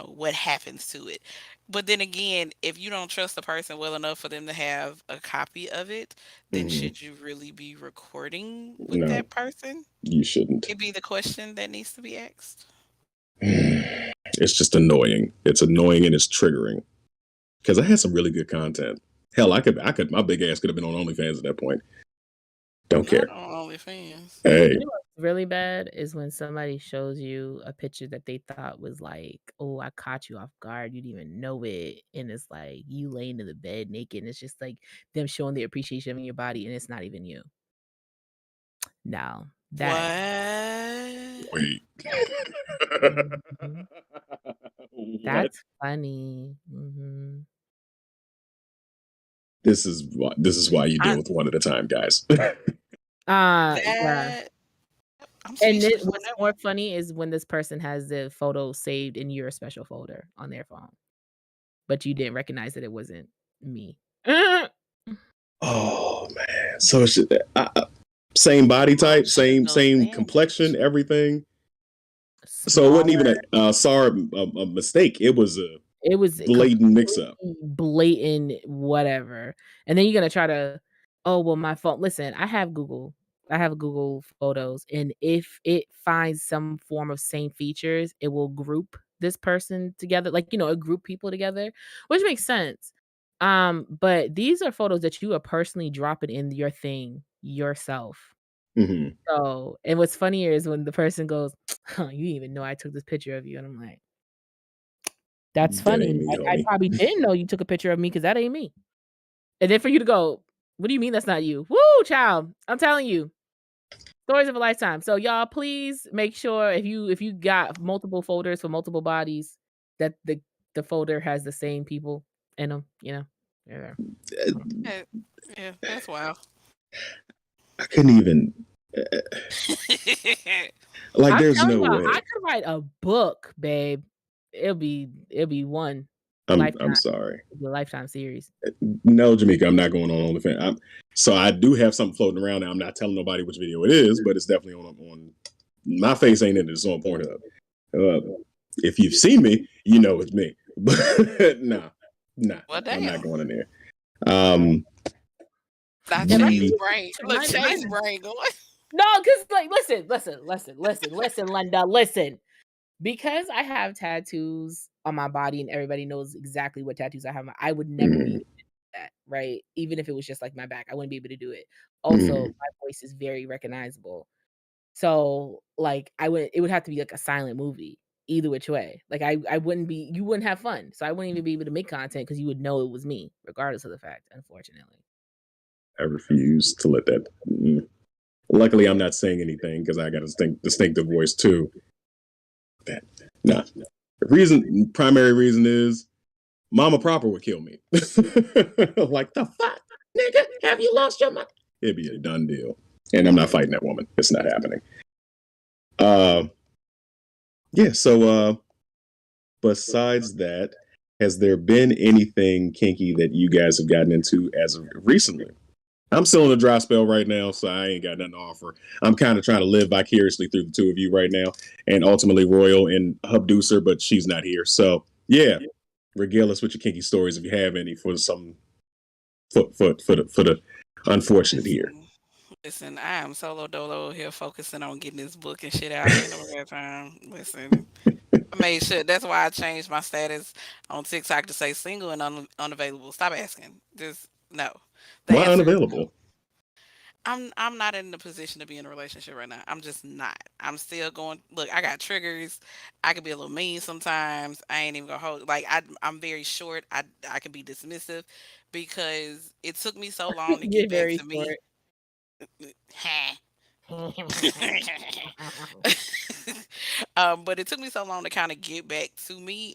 what happens to it. But then again, if you don't trust the person well enough for them to have a copy of it, then mm, should you really be recording with no, that person? you shouldn't. It'd be the question that needs to be asked. It's just annoying. It's annoying and it's triggering because I had some really good content. Hell, my big ass could have been on OnlyFans at that point. Don't Not care. on OnlyFans. Hey, You know what's really bad is when somebody shows you a picture that they thought was like, "Oh, I caught you off guard. You didn't even know it." And it's like you laying in the bed naked, and it's just like them showing the appreciation of your body, and it's not even you. Now, that What? wait. Mhm. What? That's funny. Mhm. This is why you I deal with one at a time, guys. Yeah. that I'm And then speechless on what's that more one. funny is when this person has the photo saved in your special folder on their phone, but you didn't recognize that it wasn't me. Oh man. So it's just, same body type, Emotional same complexion, damage. everything. So it wasn't even Smaller. a mistake. It was a It was blatant mix up. completely blatant whatever, and then you're gonna try to, "Oh, well, my phone." Listen, I have Google. I have Google Photos, and if it finds some form of same features, it will group this person together, like, it group people together, which makes sense. But these are photos that you are personally dropping in your thing yourself. Hmm. So, and what's funnier is when the person goes, "Huh, you didn't even know I took this picture of you," and I'm like, "That's That ain't funny. me, I homie. probably didn't know you took a picture of me because that ain't me." And then for you to go, "What do you mean that's not you?" Woo, child, I'm telling you, stories of a lifetime. So y'all please make sure if you got multiple folders for multiple bodies, that the folder has the same people in them, Yeah. Yeah, yeah, that's wild. I couldn't even. uh, Like, I'm there's telling no you, I way. could write a book, babe. It'll be one I'm lifetime. sorry. It'll be a lifetime series. No, Jamaica, I'm not going on OnlyFans. So I do have something floating around now. I'm not telling nobody which video it is, but it's definitely on. My face ain't in it. It's on Pornhub. If you've seen me, you know it's me. But nah, Well, I'm not damn. going in there. Um, Not And Chase the brain. Look, mine Chase mine brain going. No, because like, listen, Linda, listen. Because I have tattoos on my body and everybody knows exactly what tattoos I have, I would never be mm, able to do that, right? Even if it was just like my back, I wouldn't be able to do it. Also, mm, my voice is very recognizable. So, like, it would have to be like a silent movie, either which way. Like, I wouldn't be you wouldn't have fun. So I wouldn't even be able to make content because you would know it was me, regardless of the fact, unfortunately. I refuse to let that. Luckily, I'm not saying anything because I got a distinctive voice too. That nah. Primary reason is Mama Proper would kill me. Like the fuck, nigga, have you lost your mind? It'd be a done deal, and I'm not fighting that woman. It's not happening. Uh, yeah. So, besides that, has there been anything kinky that you guys have gotten into as of recently? I'm still in a dry spell right now, so I ain't got nothing to offer. I'm kind of trying to live vicariously through the two of you right now, and ultimately Royal and Hubducer, but she's not here. So yeah, regale us with your kinky stories if you have any for some for the unfortunate here. Listen, listen, I am solo dolo here focusing on getting this book and shit out. Ain't no got time. Listen. I made sure that's why I changed my status on TikTok to say single and unavailable. Stop asking. Just no. The Why answer is no. unavailable? I'm not in the position to be in a relationship right now. I'm just not. I'm still going. Look, I got triggers. I can be a little mean sometimes. I ain't even gonna hold. Like I'm very short. I can be dismissive because it took me so long to You're get back very to short. me. Huh. But it took me so long to kind of get back to me.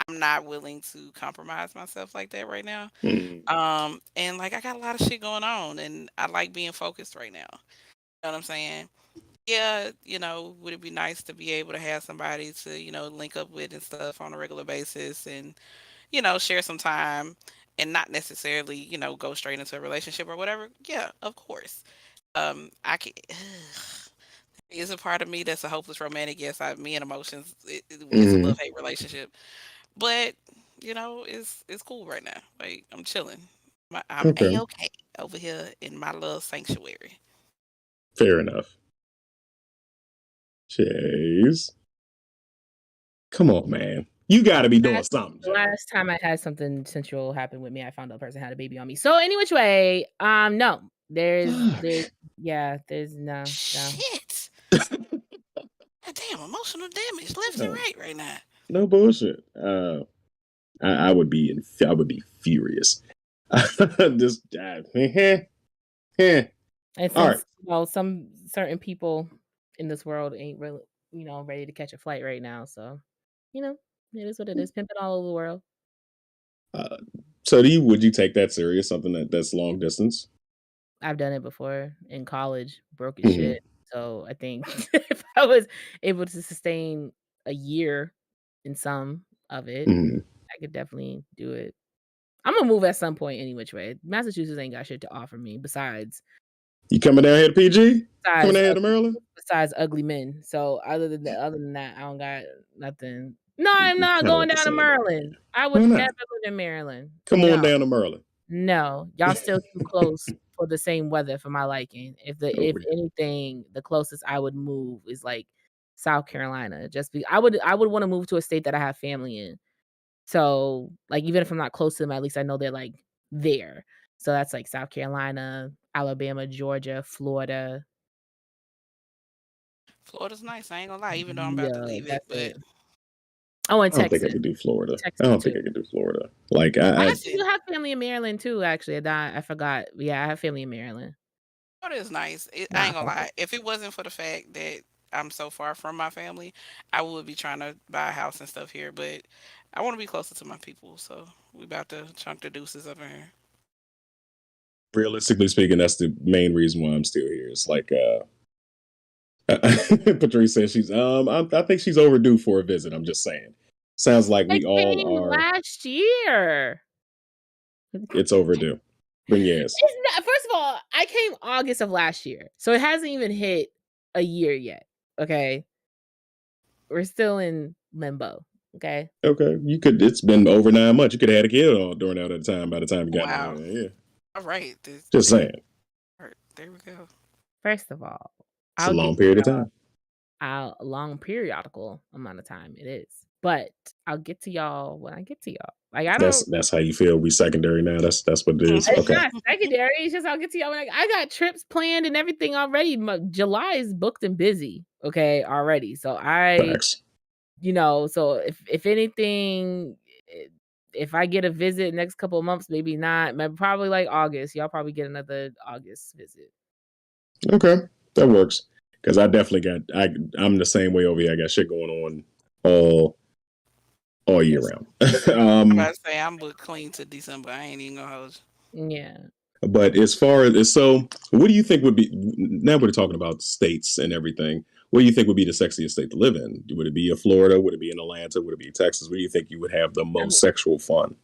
I'm not willing to compromise myself like that right now. Hmm. And like I got a lot of shit going on, and I like being focused right now. You know what I'm saying? Yeah, would it be nice to be able to have somebody to, link up with and stuff on a regular basis and, share some time and not necessarily, go straight into a relationship or whatever? Yeah, of course. I can is a part of me that's a hopeless romantic. Yes, me and emotions. It's a Hmm. love hate relationship, but it's cool right now. Like I'm chilling. I'm a Okay. okay over here in my little sanctuary. Fair enough. Chase. Come on, man. You got to be doing something, The Jay. last time I had something sensual happen with me, I found out a person had a baby on me. So any which way, no, Fuck. yeah, there's no. Shit. God damn, emotional damage left and Uh, right now. no bullshit. I would be I would be furious. Just And all right. since some certain people in this world ain't really ready to catch a flight right now, so you know it is what it is. Pimping all over the world. Uh, so do you would you take that serious? Something that's long distance? I've done it before in college, broke as Hmm. shit. So I think if I was able to sustain a year in some of it, Hmm. I could definitely do it. I'm gonna move at some point any which way. Massachusetts ain't got shit to offer me You coming down here to PG? Coming besides down here to ugly Maryland? besides ugly men. So other than that, I don't got nothing. No, I'm You not kind of going look the down to same over here. Maryland. I would Why never not? live in Maryland. Come on No. down to Maryland. No, y'all still too close for the same weather for my liking. If Over here. anything, the closest I would move is like South Carolina. I would want to move to a state that I have family in. So like even if I'm not close to them, at least I know they're like there. So that's like South Carolina, Alabama, Georgia, Florida. Florida's nice. I ain't gonna lie, even though I'm about to Yeah, leave it. that's But it. Oh, and I don't think I Texas. could do Florida. I Texas don't too. think I could do Florida. Like I I actually do have family in Maryland too, actually. I forgot. Yeah, I have family in Maryland. Florida is nice. I Nah, ain't gonna fuck it. lie. If it wasn't for the fact that I'm so far from my family, I would be trying to buy a house and stuff here. But I want to be closer to my people, so we about to chunk the deuces up in here. realistically speaking, that's the main reason why I'm still here. It's like Patrice says I think she's overdue for a visit. I'm just saying. Sounds like I we all came are. last year. It's overdue. Bring your ass. It's not first of all, I came August of last year, so it hasn't even hit a year yet, okay? We're still in limbo, okay? Okay, you could. It's been over 9 months. You could have had a kid on during that time. By the time you got down Wow. here, yeah. All right. Just saying. There we go. First of all, It's a I'll get long to period of y'all time. a long periodical amount of time it is, but I'll get to y'all when I get to y'all. Like, I don't That's how you feel. We secondary now. That's what it is. it's Okay. not secondary, it's just I'll get to y'all when I got trips planned and everything already. July is booked and busy, okay, already. So Facts. so if anything, I if I get a visit next couple of months, maybe not, maybe probably like August. Y'all probably get another August visit. Okay, that works. Because I definitely got. I'm the same way over here. I got shit going on all all year Yes. round. I'm about to say I'm booked clean to December. I ain't even gonna hold Yeah. But as far as so, what do you think would be now we're talking about states and everything? What do you think would be the sexiest state to live in? Would it be in Florida? Would it be in Atlanta? Would it be Texas? Where do you think you would have the I mean, most sexual fun?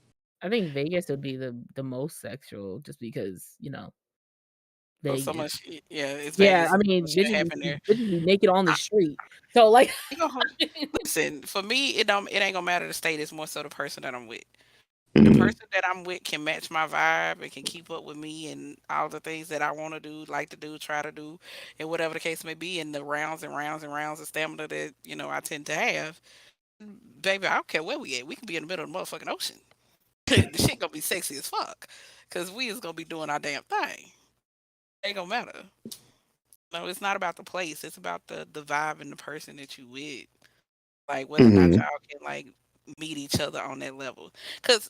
I think Vegas would be the most sexual just because, you. So Vegas. much, yeah, it's Yeah, Vegas. I So much mean, shit happen there. bitches be naked on the street. So, like ain't gonna hold listen, for me, it ain't gonna matter the state, it's more so the person that I'm with. The Hmm. person that I'm with can match my vibe and can keep up with me and all the things that I wanna do, like to do, try to do, and whatever the case may be, and the rounds and rounds and rounds of stamina that, I tend to have, baby, I don't care where we at. We can be in the middle of the motherfucking ocean. The shit gonna be sexy as fuck. Cause we is gonna be doing our damn thing. Ain't gonna matter. No, it's not about the place. It's about the vibe and the person that you with. Like whether or not Hmm. y'all can like meet each other on that level. Cause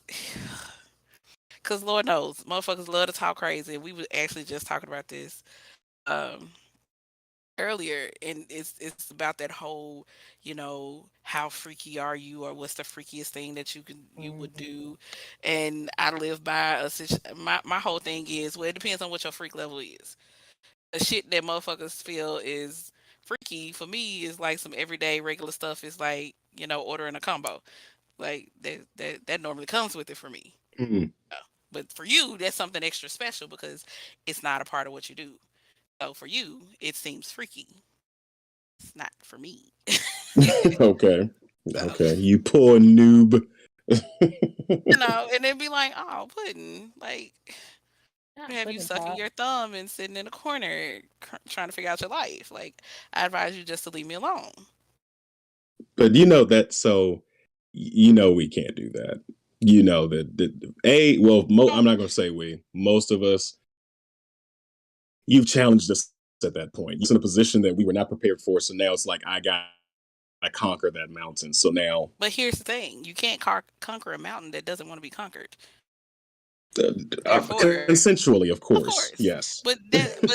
cause Lord knows, motherfuckers love to talk crazy. We were actually just talking about this um earlier, and it's about that whole, how freaky are you, or what's the freakiest thing that you would Mhm. do. And I live by my whole thing is, well, it depends on what your freak level is. The shit that motherfuckers feel is freaky for me is like some everyday regular stuff, is like, ordering a combo. Like that normally comes with it for me. Hmm. Uh, But for you, that's something extra special because it's not a part of what you do. So for you, it seems freaky. It's not for me. Okay. So, Okay. You poor noob. and then be like, oh, pudding. Like, Not have you pudding sucking pop. your thumb and sitting in a corner trying to figure out your life? Like, I advise you just to leave me alone. But we can't do that. I'm not going to say we. Most of us, you've challenged us at that point. It's in a position that we were not prepared for. So now it's like I got to conquer that mountain. So now, But here's the thing: you can't conquer a mountain that doesn't want to be conquered. Therefore, consensually, of of course, course. yes. But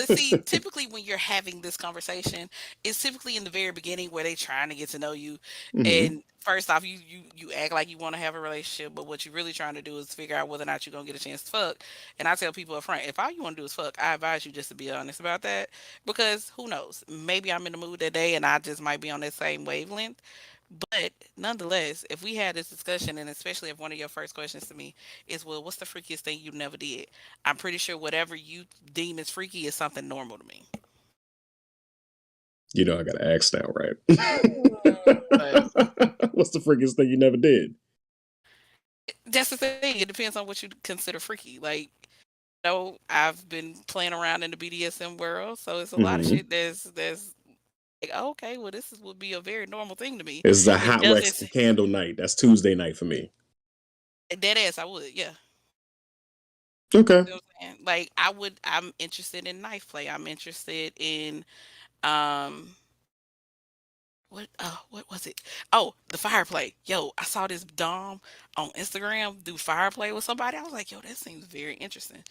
see, typically when you're having this conversation, it's typically in the very beginning where they trying to get to know you. Hmm. And first off, you act like you want to have a relationship, but what you're really trying to do is figure out whether or not you're gonna get a chance to fuck. And I tell people up front, if all you want to do is fuck, I advise you just to be honest about that. Because who knows? Maybe I'm in the mood that day and I just might be on that same wavelength. But nonetheless, if we had this discussion, and especially if one of your first questions to me is, well, what's the freakiest thing you never did? I'm pretty sure whatever you deem as freaky is something normal to me. I got to ask now, right? But What's the freakiest thing you never did? that's the thing. It depends on what you consider freaky. Like, I've been playing around in the BDSM world, so it's a lot of Hmm. shit that's like, oh, okay, well, would be a very normal thing to me. This is a It hot wax doesn't. candle night. That's Tuesday night for me. Dead ass, I would, yeah. Okay. You know what I'm saying? Like, I'm interested in knife play. I'm interested in um what was it? Oh, the fire play. Yo, I saw this Dom on Instagram do fire play with somebody. I was like, yo, that seems very interesting.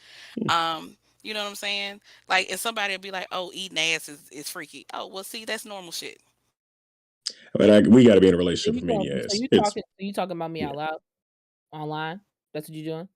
You know what I'm saying? Like, and somebody would be like, oh, eating ass is freaky. Oh, well, see, that's normal shit. But we got to be in a So relationship you for me and going your so ass. you It's talking so you talking about me yeah. out loud online? That's what you doing?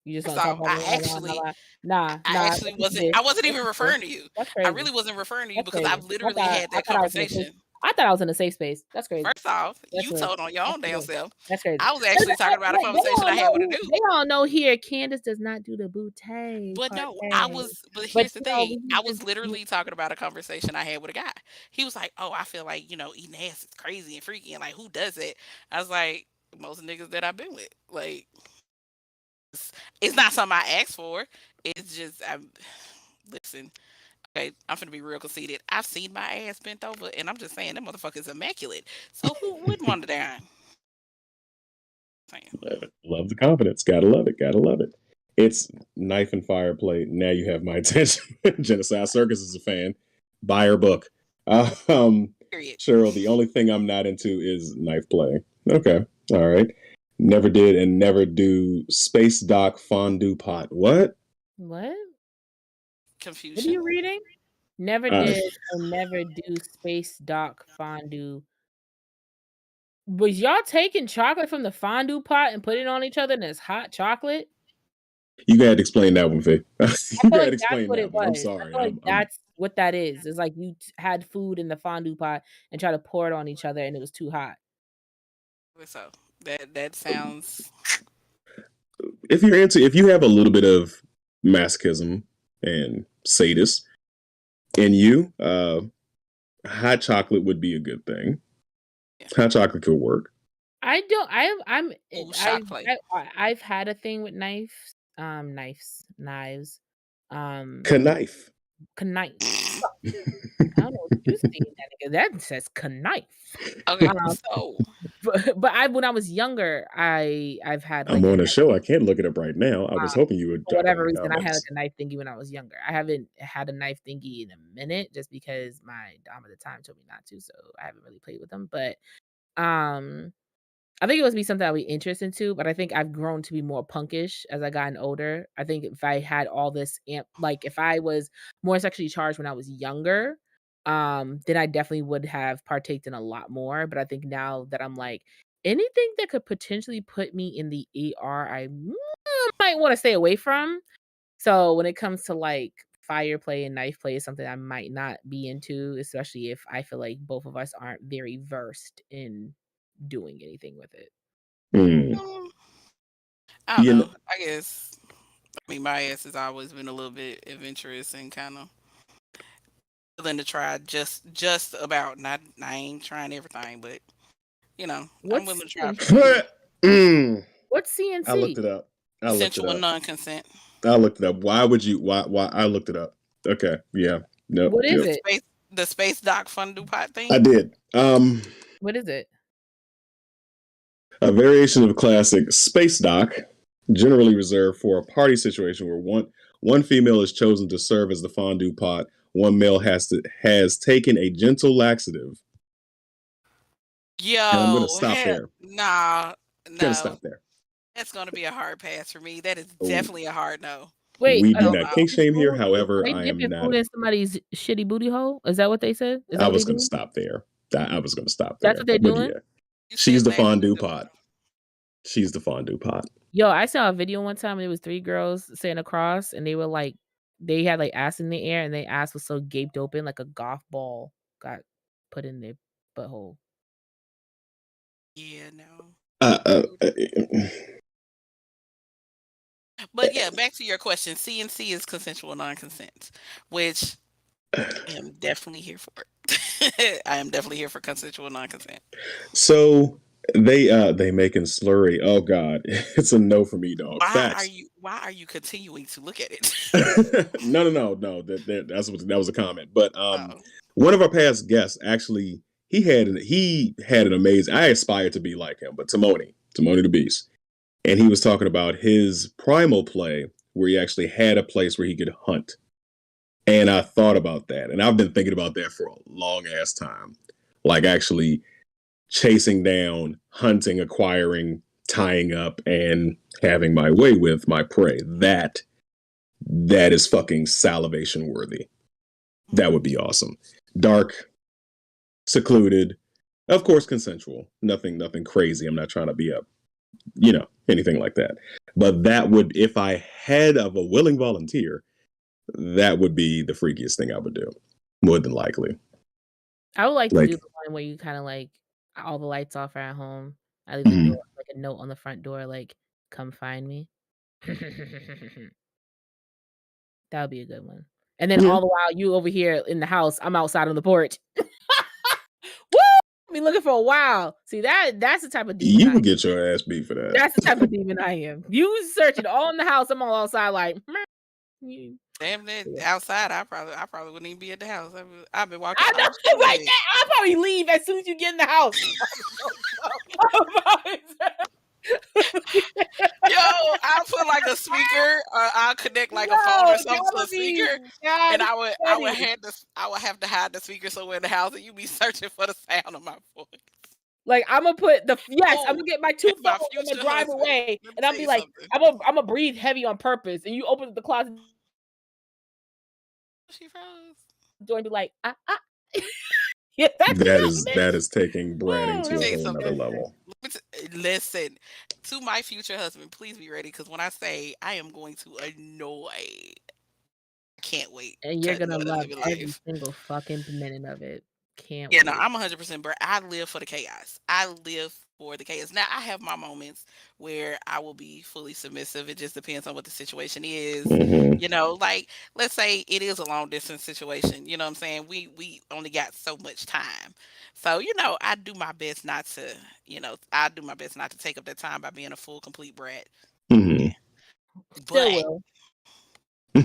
You just First wanna talk off, about me online out loud? Nah, I nah, actually that's what you did. I wasn't That's even what you did. referring to you. That's I crazy. really wasn't referring to you That's because crazy. I've literally had I that thought I was in a safe conversation. I thought I was in a safe space. That's crazy. First off, That's you weird. told on your That's own damn weird. self. That's crazy. I was actually talking about a conversation I had with a dude. They all know here Candace does not do the bootay But no, party. but But, here's the you know, thing. we I just was literally talking about a conversation I had with a guy. He was like, "Oh, I feel like, eating ass is crazy and freaky, and like, who does it?" I was like, most niggas that I've been with. Like, it's not something I asked for. It's just, listen, okay, I'm finna be real conceited. I've seen my ass bent over, and I'm just saying, that motherfucker's immaculate. So who wouldn't want to die? Saying. Love the confidence. Gotta love it. Gotta love it. It's knife and fire play. Now you have my attention. Genocide Circus is a fan. Buy her book. Um, Period. Cheryl, the only thing I'm not into is knife play. Okay. All right. Never did and never do space dock fondue pot. What? What? What are Confusion. you reading? Never Uh, did and never do space dock fondue. Was y'all taking chocolate from the fondue pot and putting it on each other and it's hot chocolate? you gotta explain that one, Faye. I You feel gotta like that's explain what that it one. I'm was. I sorry. feel like that's what that is. It's like you had food in the fondue pot and try to pour it on each other and it was too hot. So that sounds if you have a little bit of masochism and sadist in you, hot chocolate would be a good thing. yeah. Hot chocolate could work. I don't. Ooh, shock play. I've had a thing with knives. Knives. Knife. Knife. I don't know what you seen that nigga. That says knife. Okay, Um, so but when I was younger, I've had I'm like a on a knife. show. I can't look it up right now. I was hoping you would For drop it in whatever the reason, I had like comments. a knife thingy when I was younger. I haven't had a knife thingy in a minute, just because my dom at the time told me not to, so I haven't really played with them. But um, I think it must be something I'll be interested into, but I think I've grown to be more punkish as I gotten older. I think if I had all this like if I was more sexually charged when I was younger, then I definitely would have partaked in a lot more. But I think now that I'm like anything that could potentially put me in the ER, I might want to stay away from. So when it comes to like fire play and knife play is something I might not be into, especially if I feel like both of us aren't very versed in doing anything with it. Mm. um, I don't You know, know. I guess I mean my ass has always been a little bit adventurous and kind of willing to try just about. Not I ain't trying everything, but I'm willing What's to try a few CNC? things. mm, What's I looked CNC? it up. I looked it Consensual up. non-consent. I looked it up. Why would you? Why? I looked it up. Okay. Yeah. Nope. What is Yep. The it? space dock fondue pot I thing. did. What is it? A variation of classic space dock, generally reserved for a party situation where one female is chosen to serve as the fondue pot. One male has taken a gentle laxative. And I'm going to Yo, stop there. nah, Going to no. stop there. That's gonna be a hard pass for me. That is Oh, definitely a hard no. Wait, we do Hell not no. kink shame here. are However, they I am dipping not. food in somebody's shitty booty hole? Is that what they said? Is that I what they was going to doing? stop there. I was going to stop That's there. what they're But doing? yeah, You she's said the nasty. fondue pot. She's the fondue pot. Yo, I saw a video one time and it was 3 girls sitting across and they were like they had like ass in the air and their ass was so gaped open like a golf ball got put in their butthole. Yeah, no. Uh, uh, uh, But yeah, back to your question. CNC is consensual non-consent, which I am definitely here for. I am definitely here for consensual non-consent. so they making slurry. Oh God, it's a no for me, dog. Facts. Why are you continuing to look at it? No. That was a comment. But Oh. one of our past guests actually he had an amazing. I aspired to be like him, but Timoni the Beast, and he was talking about his primal play where he actually had a place where he could hunt. And I thought about that, and I've been thinking about that for a long ass time, like actually chasing down, hunting, acquiring, tying up, and having my way with my prey. That is fucking salivation worthy. That would be awesome. Dark, secluded, of course consensual. Nothing crazy. I'm not trying to be anything like that. But that would, if I had of a willing volunteer, that would be the freakiest thing I would do. More than likely. I would like to do Like, the one where you kinda like all the lights off are at home. I leave the door mm, like a note on the front door like, "Come find me." That would be a good one. And then yeah, all the while you over here in the house, I'm outside on the porch. Woo! Be looking for a while. See that's the type of demon you I am. would get your ass beat for that. That's the type of demon I am. You searching all in the house, I'm all outside like, you Damn that yeah. outside, I probably wouldn't even be at the house. I've been walking I know, all through right it. there. I'll probably leave as soon as you get in the house. Yo, I'll put like a speaker, or I'll connect like a phone Yo, or that something to a would be speaker, and mad funny. I would have to hide the speaker somewhere in the house, and you be searching for the sound of my voice. Like, Imma put the yes, Oh, Imma get my 2 and my phones, Imma future drive husband. away, Let me and I'll tell be you like, something. Imma breathe heavy on purpose, and you open the closet She froze. door and be like, "Ah, ah." Yeah, that's what That happens. is taking branding Oh, Let me to a tell you that whole nother something. was level. Listen, to my future husband, please be ready because when I say I am going to annoy, I can't wait and you're to gonna annoy the love living every life. single fucking minute of it. Can't Yeah, no, wait. I'm 100%, but I live for the chaos. I live for the chaos. Now, I have my moments where I will be fully submissive. It just depends on what the situation is. Hmm. Like let's say it is a long distance situation. You know what I'm saying? We only got so much time. So, I do my best not to take up that time by being a full complete brat. Hmm. Still But will.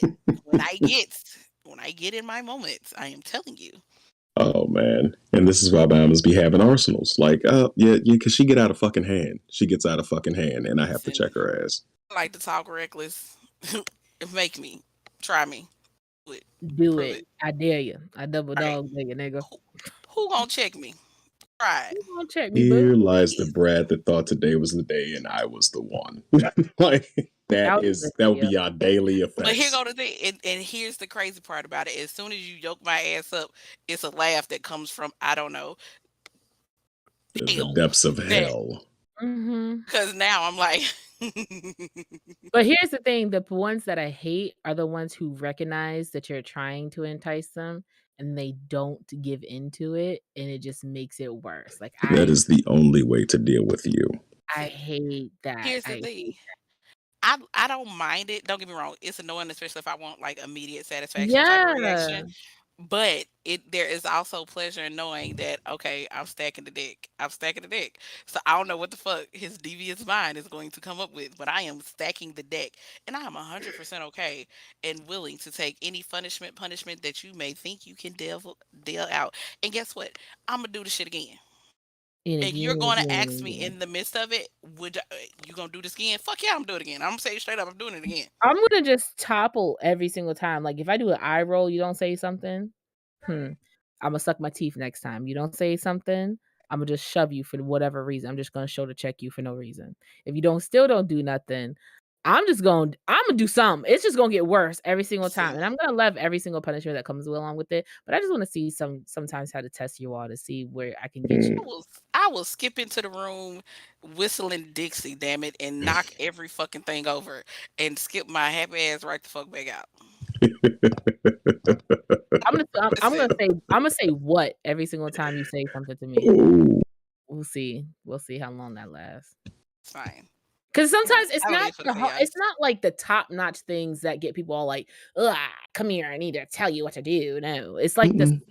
But when I get in my moments, I am telling you. Oh man, and this is why Bama's be having arsenals. Like, yeah, because she get out of fucking hand. She gets out of fucking hand, and I have to Listen, check her ass. I like to talk reckless. Make me. Try me. Do it. Do Prove it. it. I dare you. I double Right. dog dare you, nigga. Who gonna check me? Try it. You gonna check me, Here boo? lies the Please. Brad that thought today was the day, and I was the one. Like That was a good that would video. be our daily But here effects. go the thing, and here's the crazy part about it. As soon as you yoke my ass up, it's a laugh that comes from I don't know The hell. depths of That hell. Mhm. because now I'm like, But here's the thing, the ones that I hate are the ones who recognize that you're trying to entice them, and they don't give into it, and it just makes it worse. Like, That I is the only way to deal with you. I hate that. here's the thing. I don't mind it. Don't get me wrong. It's annoying, especially if I want like immediate satisfaction type of Yeah. reaction. But there is also pleasure in knowing that okay, I'm stacking the deck. I'm stacking the deck. So I don't know what the fuck his devious mind is going to come up with, but I am stacking the deck, and I am 100% okay and willing to take any punishment that you may think you can deal out. And guess what? I'm gonna do the shit again. And And again you're and going to again ask and me again. in the midst of it, you gonna do this again? Fuck yeah, I'm doing it again. I'm gonna say it straight up, I'm doing it again. I'm gonna just topple every single time. Like, if I do an eye roll, you don't say something, Imma suck my teeth next time. You don't say something, Imma just shove you for whatever reason. I'm just gonna shoulder check you for no reason. If you don't do nothing, Imma do something. It's just gonna get worse every single time, Listen, and I'm gonna love every single punishment that comes along with it, but I just wanna see sometimes how to test you all to see where I can get you. Mm. I will skip into the room whistling Dixie, damn it, and knock every fucking thing over and skip my happy ass right the fuck back out. Listen, I'm gonna say "what" every single time you say something to me. Ooh. We'll see. We'll see how long that lasts. it's fine. 'Cause sometimes I don't live for the it's chaos. not like the top-notch things that get people all like, "Ugh, come here, I need to tell you what to do." No, it's like Mm-mm.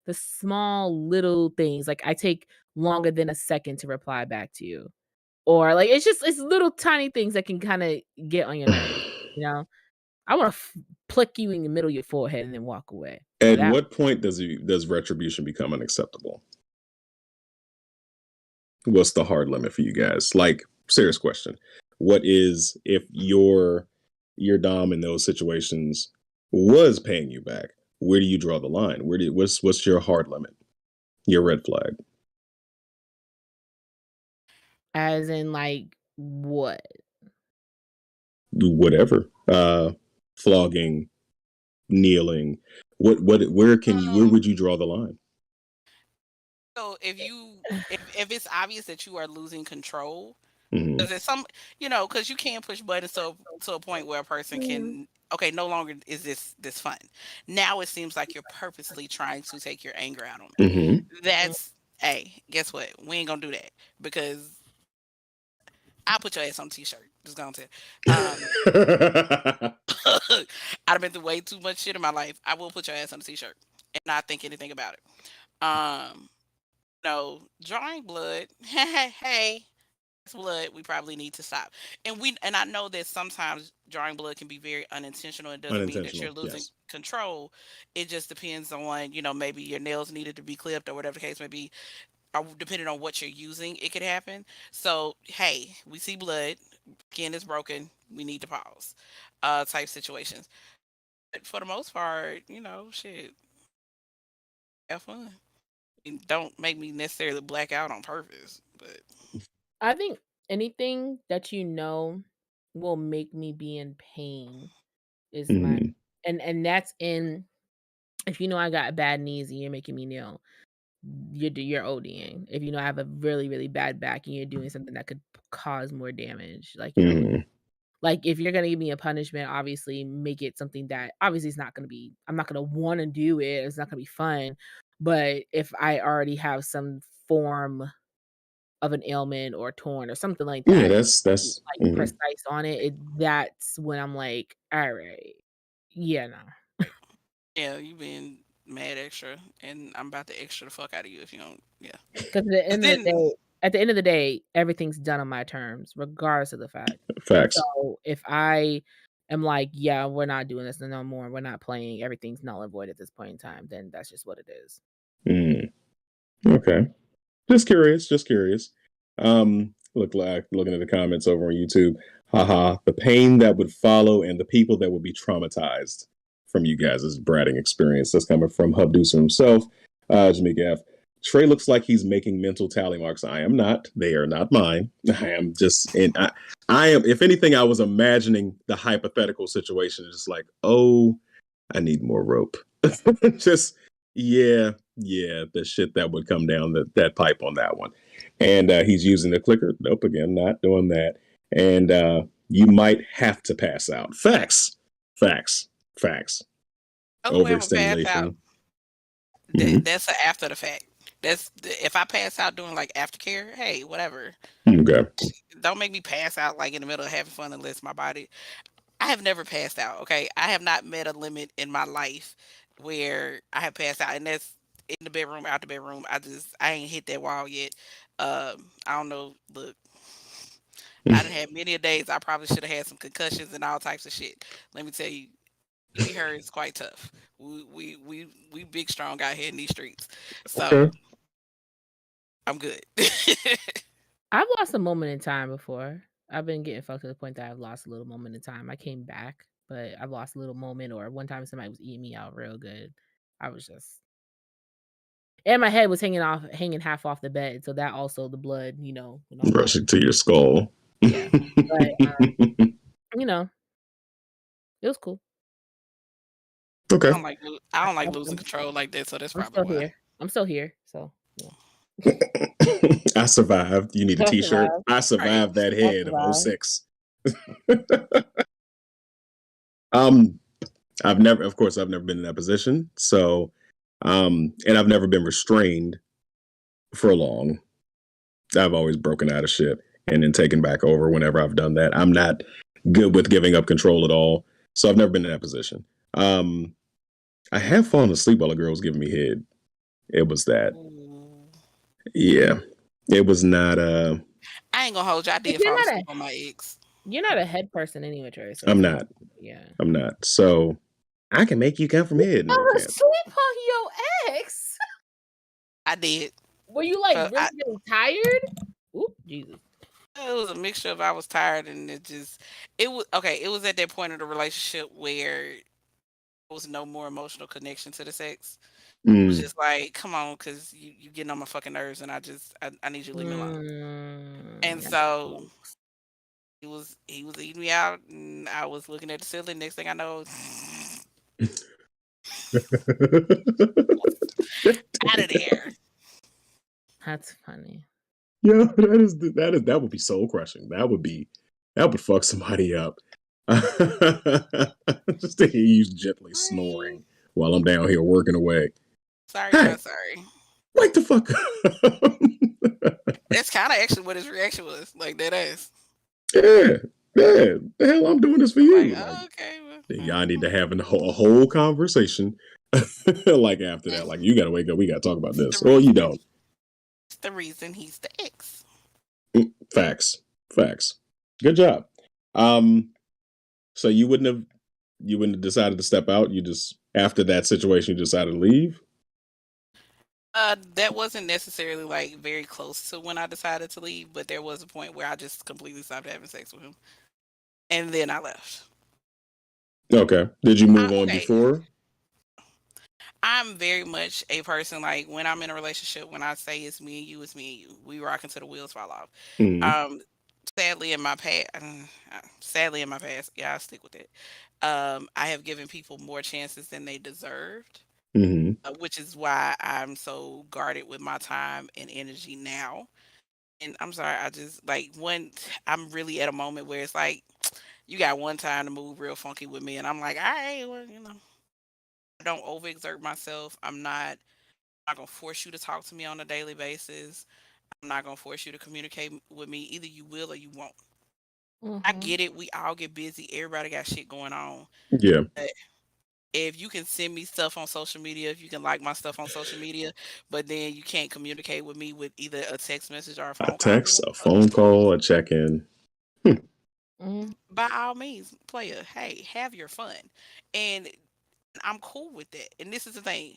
the small little things, like, I take longer than a second to reply back to you, or, like, it's little tiny things that can kinda get on your nerves, you know? I wanna flick you in the middle of your forehead and then walk away. Now At that what point does retribution become unacceptable? What's the hard limit for you guys? Like, serious question. What is if your dom in those situations was paying you back? Where do you draw the line? What's your hard limit? Your red flag? as in, like, what? Whatever. Flogging, kneeling. Where Um, would you draw the line? so if it's obvious that you are losing control, Hmm. because there's some, because you can push buttons to a point where a person Mm, can, okay, no longer is this fun. Now it seems like you're purposely trying to take your anger out on me. Hmm. mm. That's, hey, guess what? We ain't gonna do that because I'll put your ass on a t-shirt. Just gonna tell. I've been through way too much shit in my life. I will put your ass on a t-shirt and not think anything about it. Um, no, drawing blood. Hey, it's blood. We probably need to stop. And I know that sometimes drawing blood can be very unintentional. It doesn't mean that you're Unintentional. losing Yes. control. It just depends on, maybe your nails needed to be clipped or whatever the case may be. Or depending on what you're using, it could happen. So, hey, we see blood, skin is broken, we need to pause. Type situations. But for the most part, shit, have fun. And don't make me necessarily black out on purpose. But I think anything that will make me be in pain is my Hmm. and that's in if I got bad knees and you're making me kneel, you're ODing. If I have a really, really bad back and you're doing something that could cause more damage, like you're OD. Hmm. Like if you're gonna give me a punishment, obviously make it something that obviously it's not gonna be I'm not gonna wanna do it, it's not gonna be fun. But if I already have some form of an ailment or torn or something like Yeah, that, that's. like, Mhm. precise on that's when I'm like, "Alright. Yeah, no." yeah, you being mad extra, and I'm about to extra the fuck out of you if you don't. Yeah. 'Cause But then, at the end of the day, everything's done on my terms, regardless of the fact. Facts. So, if I am like, yeah, we're not doing this no more. We're not playing. Everything's null and void at this point in time. Then that's just what it is. Mm, okay. Just curious. Just curious. Looking at the comments over on YouTube. Haha. The pain that would follow and the people that would be traumatized from you guys' bratting experience. That's coming from Hubducer himself. Jamaica F. Trey looks like he's making mental tally marks. I am not. They are not mine. I am just in. I am. If anything, I was imagining the hypothetical situation. Just like, oh, I need more rope. Just yeah, the shit that would come down that pipe on that one. And he's using the clicker. Nope, again, not doing that. And you might have to pass out. Facts. Oh, whoever passed out, Overstimulation. Mhm. that's a after the fact. That's if I pass out doing like aftercare, hey, whatever. Okay. Don't make me pass out like in the middle of having fun unless my body. I have never passed out. Okay, I have not met a limit in my life where I have passed out, and that's in the bedroom, out the bedroom. I ain't hit that wall yet. I don't know. Look, I done had many a days. I probably should have had some concussions and all types of shit. Let me tell you, be her is quite tough. We big strong out here in these streets. So Okay. I'm good. I've lost a moment in time before. I've been getting fucked to the point that I've lost a little moment in time. I came back, but I've lost a little moment. Or one time somebody was eating me out real good. I was just, and my head was hanging half off the bed. So that also the blood, and all that. Rushing to your skull. Yeah, but you know, it was cool. Okay. I don't like I'm, losing I'm, control like that. So that's I'm probably still why. here. I'm still here. So yeah, I survived. You need a I t-shirt. survived. I Right. survived that I head of survived. '06. um I've never been in that position. So and I've never been restrained for long. I've always broken out of shit and then taken back over whenever I've done that. I'm not good with giving up control at all. So I've never been in that position. Um I have fallen asleep while a girl was giving me head. It was that. Ooh. Yeah. It was not I ain't gonna hold you. I But did fall asleep on my ex. you're not a head person anyway, Trey. So I'm it's not. not. Yeah. I'm not. So I can make you come from here. No, you Fell can't. asleep on your ex? I did. Were you like But really, really tired? Oop, Jesus. it was a mixture of I was tired and it was okay. It was at that point of the relationship where there was no more emotional connection to the sex. It was Mm. just like, come on, because you getting on my fucking nerves, and I need you to leave me alone. And That so he was eating me out, and I was looking at the ceiling. Next thing I know, out of there. That's funny. Yeah, that would be soul crushing. That would fuck somebody up. Just to hear you gently Sorry, snoring while I'm down here working away. sorry, Hey, not sorry. wake the fuck up. That's kind of actually what his reaction was, like that ass. Yeah, yeah. The hell I'm doing this for I'm like, you. Like oh, okay, well, y'all need to have a whole conversation. Like after that, like you gotta wake up. We gotta talk about it's the this, or you reason. don't. It's the reason he's the ex. Facts. Facts. Good job. Um, so you wouldn't have decided to step out. You just after that situation, you decided to leave. That wasn't necessarily like very close to when I decided to leave, but there was a point where I just completely stopped having sex with him, and then I left. Okay. Did you move on Okay, before? I'm very much a person like when I'm in a relationship, when I say it's me and you, it's me and you. We rock until the wheels fall off. Hmm. Um, sadly in my past, yeah, I stick with it. I have given people more chances than they deserved, Hmm. which is why I'm so guarded with my time and energy now. And I'm sorry, I just like when I'm really at a moment where it's like you got one time to move real funky with me, and I'm like, all right, well, I don't overexert myself. I'm not gonna force you to talk to me on a daily basis. I'm not gonna force you to communicate with me. Either you will or you won't. I Mhm. get it. We all get busy. Everybody got shit going on. Yeah. But if you can send me stuff on social media, if you can like my stuff on social media, but then you can't communicate with me with either a text message or a A phone call, then text, what a the fuck? phone call, a check in. Hmm. Mhm. By all means, player, hey, have your fun. And I'm cool with that. And this is the thing.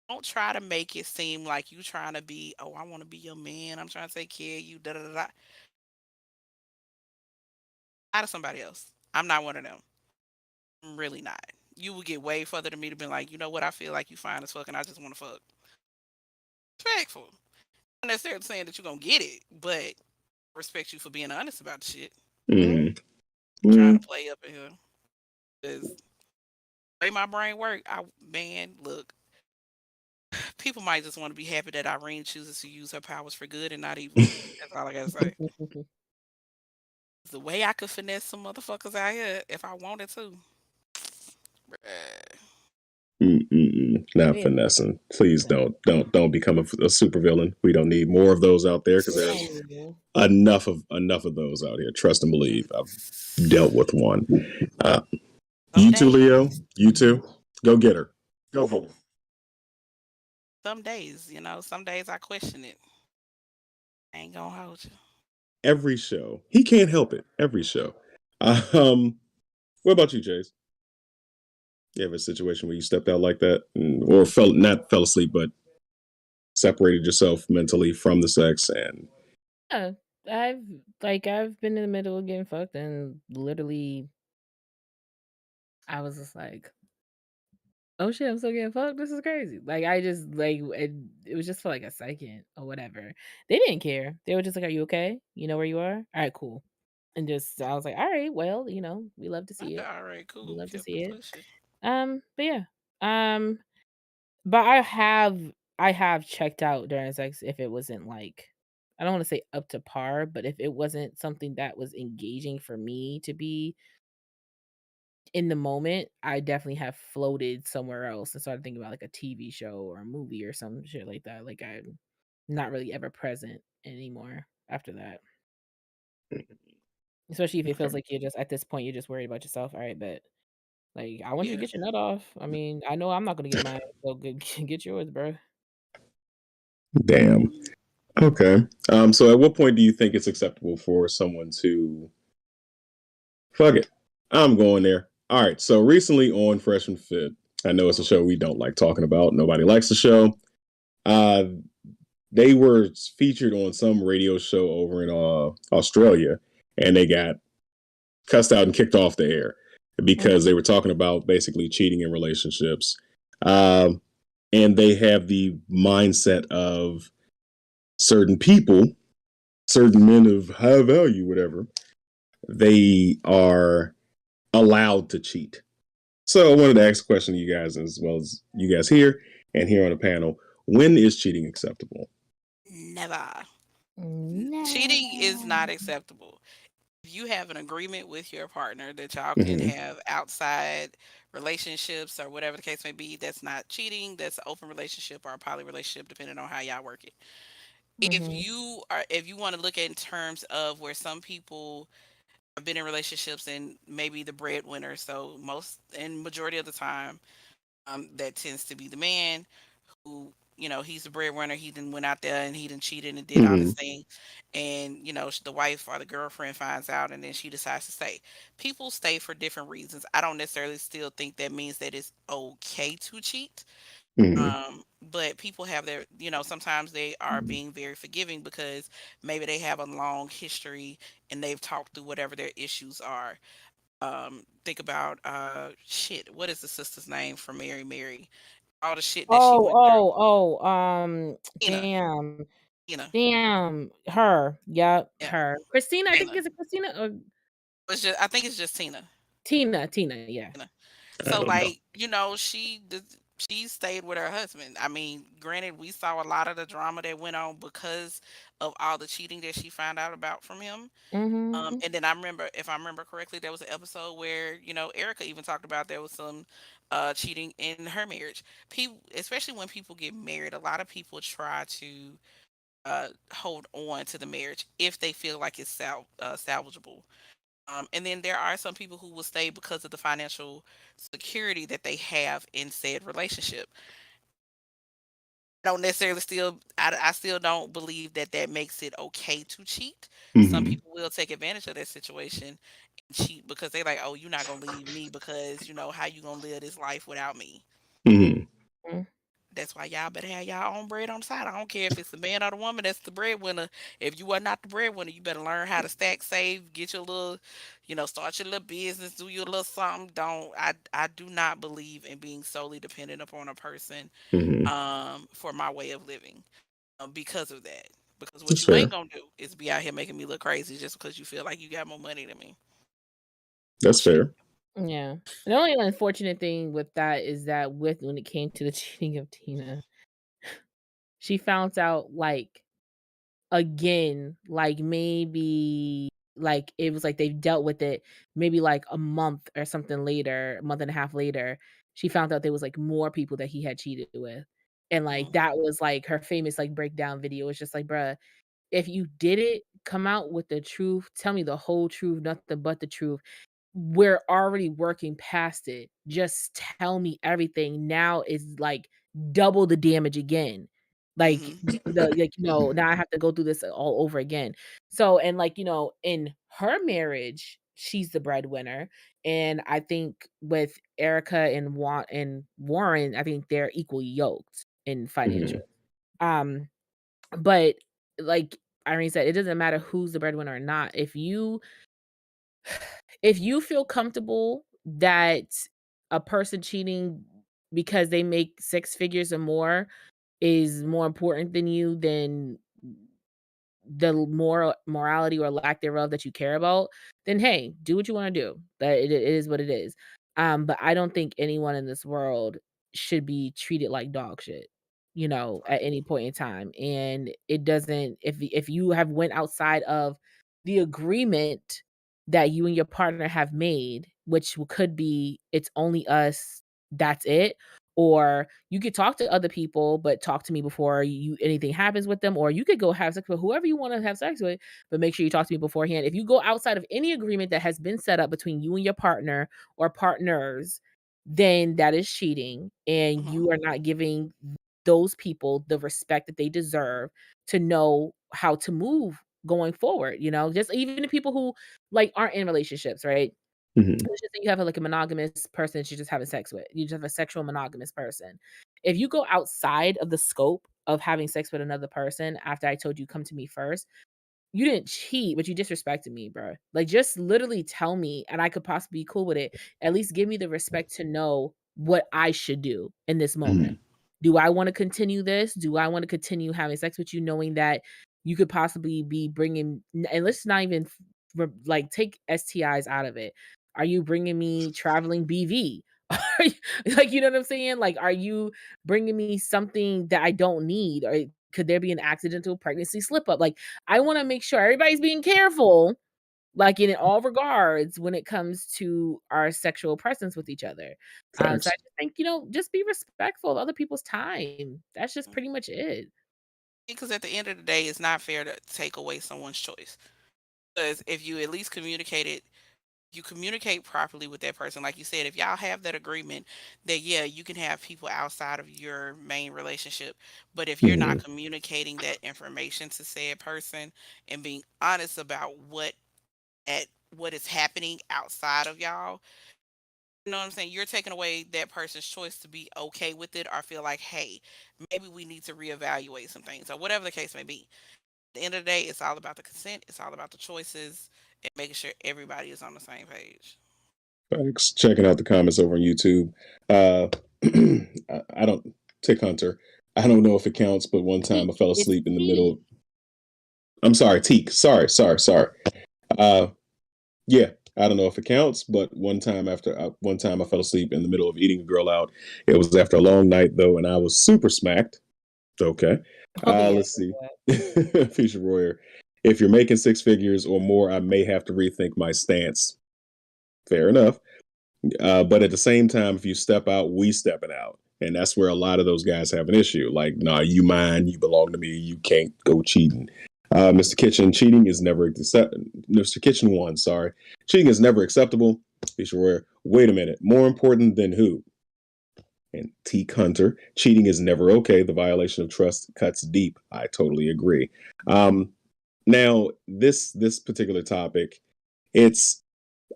Don't try to make it seem like you trying to be, oh, I want to be your man. I'm trying to take care of you. Da da da da. Out of somebody else. I'm not one of them. I'm really not. You would get way further than me to be like, you know what? I feel like you fine as fuck, and I just want to fuck. Respectful. Not necessarily saying that you're gonna get it, but I respect you for being honest about the shit. Mhm. Mhm. Trying Mm. to play up in here. Cause the way my brain work, I man, look, people might just want to be happy that Irene chooses to use her powers for good and not evil. That's all I gotta say. The way I could finesse some motherfuckers out here if I wanted to. Bruh. Not Yeah. finessing. Please don't become a supervillain. We don't need more of those out there because there's Mhm. enough of those out here. Trust and believe. I've dealt with one. Uh, Some you too, days, Leo. You too. Go get her. Go for it. some days, some days I question it. I ain't gonna hold you. Every show. He can't help it. Every show. Um, what about you, Chase? You have a situation where you stepped out like that, or fell asleep, but separated yourself mentally from the sex, and Yeah. I've I've been in the middle of getting fucked and literally I was just like, "Oh shit, I'm still getting fucked. This is crazy." Like I just it was just for like a second or whatever. They didn't care. They were just like, "Are you okay? You know where you are? All right, cool." And just I was like, "All right, well, we love to see it. All right, We cool. love to Kept see it it." pushing. But yeah. Um, but I have checked out during sex if it wasn't like I don't want to say up to par, but if it wasn't something that was engaging for me to be in the moment, I definitely have floated somewhere else and started thinking about like a TV show or a movie or some shit like that. Like I'm not really ever present anymore after that. Especially if it feels okay, like you're just at this point you're just worried about yourself. All right, but like I want you to Yeah. get your nut off. I mean, I know I'm not gonna get mine, so get yours, bro. damn. Okay. So at what point do you think it's acceptable for someone to fuck it? I'm going there. All right. So recently on Fresh and Fit, I know it's a show we don't like talking about. Nobody likes the show. Uh, they were featured on some radio show over in Australia, and they got cussed out and kicked off the air because they Mhm. were talking about basically cheating in relationships. Um, and they have the mindset of certain people, certain men of high value, whatever, they are allowed to cheat. So I wanted to ask a question to you guys as well as you guys here and here on the panel. When is cheating acceptable? Never. Cheating is Never. not acceptable. If you have an agreement with your partner that y'all can Mm-hmm. have outside relationships or whatever the case may be, that's not cheating. That's an open relationship or a poly relationship, depending on how y'all work it. Mhm. If you want to look at in terms of where some people have been in relationships and maybe the breadwinner, so most and majority of the time, that tends to be the man who, he's the breadwinner. He then went out there and he done cheated and did all Mm-hmm. this thing, and the wife or the girlfriend finds out, and then she decides to stay. People stay for different reasons. I don't necessarily still think that means that it's okay to cheat. Mm-hmm. But people have sometimes they are being very forgiving because maybe they have a long history and they've talked through whatever their issues are. Think about shit. What is the sister's name from Mary Mary? All the shit that she Oh, went through. oh, oh, Tina, damn. Tina, Damn. Her. Yep, yeah, her. Christina, I think Tina. is it Christina or I think it's just Tina. Tina, yeah. Tina. I So don't know. like, she stayed with her husband. I mean, granted, we saw a lot of the drama that went on because of all the cheating that she found out about from him. Mhm. And then if I remember correctly, there was an episode where Erica even talked about there was some cheating in her marriage. People, especially when people get married, a lot of people try to hold on to the marriage if they feel like it's salvageable. And then there are some people who will stay because of the financial security that they have in said relationship. Don't necessarily I still don't believe that that makes it okay to cheat. Some Mm-hmm. people will take advantage of that situation cheat because they like, oh, you're not gonna leave me because you know how you gonna live this life without me. Mhm. Mm. That's why y'all better have y'all own bread on the side. I don't care if it's the man or the woman that's the breadwinner. If you are not the breadwinner, you better learn how to stack, save, get your little, start your little business, do your little something. Don't I do not believe in being solely dependent upon a person Mhm. for my way of living because of that. Because what That's you ain't fair. gonna do is be out here making me look crazy just because you feel like you got more money than me. That's Bullshit. fair. Yeah. The only unfortunate thing with that is that when it came to the cheating of Tina, she found out, like, again, like, maybe, like, it was like they've dealt with it maybe, like, a month or something later, a month and a half later, she found out there was, like, more people that he had cheated with, and, like, Mhm. that was, like, her famous, like, breakdown video. It's just like, "Bruh, if you did it, come out with the truth, tell me the whole truth, nothing but the truth. We're already working past it. Just tell me everything. Now is like double the damage again. Like Mhm. now I have to go through this all over again." So, and like, in her marriage, she's the breadwinner. And I think with Erica and Warren, I think they're equally yoked in financial. Mhm. Um, but like Irene said, it doesn't matter who's the breadwinner or not. If you feel comfortable that a person cheating because they make six figures or more is more important than you, then the morality or lack thereof that you care about, then hey, do what you wanna do. That it is what it is. But I don't think anyone in this world should be treated like dog shit, at any point in time. And it doesn't if you have went outside of the agreement that you and your partner have made, which could be it's only us, that's it, or you could talk to other people, but talk to me before anything happens with them, or you could go have sex with whoever you wanna have sex with, but make sure you talk to me beforehand. If you go outside of any agreement that has been set up between you and your partner or partners, then that is cheating, and Mhm. you are not giving those people the respect that they deserve to know how to move going forward, Just even the people who, like, aren't in relationships, right? Mhm. Let's just say you have, like, a monogamous person that you're just having sex with. You just have a sexual monogamous person. If you go outside of the scope of having sex with another person after I told you, "Come to me first," you didn't cheat, but you disrespected me, bro. Like, just literally tell me, and I could possibly be cool with it. At least give me the respect to know what I should do in this moment. Mhm. Do I wanna continue this? Do I wanna continue having sex with you knowing that you could possibly be bringing and let's not even like, take STIs out of it. Are you bringing me traveling BV? Are you like, you know what I'm saying? Like, are you bringing me something that I don't need? Or could there be an accidental pregnancy slip up? Like, I wanna make sure everybody's being careful, like, in all regards when it comes to our sexual presence with each other. So I Facts. just think, just be respectful of other people's time. That's just pretty much it. Because at the end of the day, it's not fair to take away someone's choice. Because if you at least you communicate properly with that person. Like you said, if y'all have that agreement that, yeah, you can have people outside of your main relationship, but if you're not Mhm. communicating that information to said person and being honest about at what is happening outside of y'all, you know what I'm saying? You're taking away that person's choice to be okay with it or feel like, hey, maybe we need to reevaluate some things or whatever the case may be. At the end of the day, it's all about the consent, it's all about the choices and making sure everybody is on the same page. Facts. Checking out the comments over on YouTube. Uh, I don't Tick Hunter. I don't know if it counts, but one time I Teak. fell It's asleep in the teak. middle. I'm sorry, Teak. Sorry. Uh, yeah, I don't know if it counts, but one time I fell asleep in the middle of eating a girl out. It was after a long night though, and I was super smacked. Okay. Oh, yeah. Let's see. Future Warrior. If you're making six figures or more, I may have to rethink my stance. Fair enough. But at the same time, if you step out, we stepping out. And that's where a lot of those guys have an issue. Like, nah, you mine, you belong to me, you can't go cheating. Mr. Kitchen, cheating is never Mr. Kitchen one, sorry. Cheating is never acceptable. Be sure. Wait a minute. More important than who? And T. Hunter, cheating is never okay. The violation of trust cuts deep. I totally agree. Now, this particular topic, it's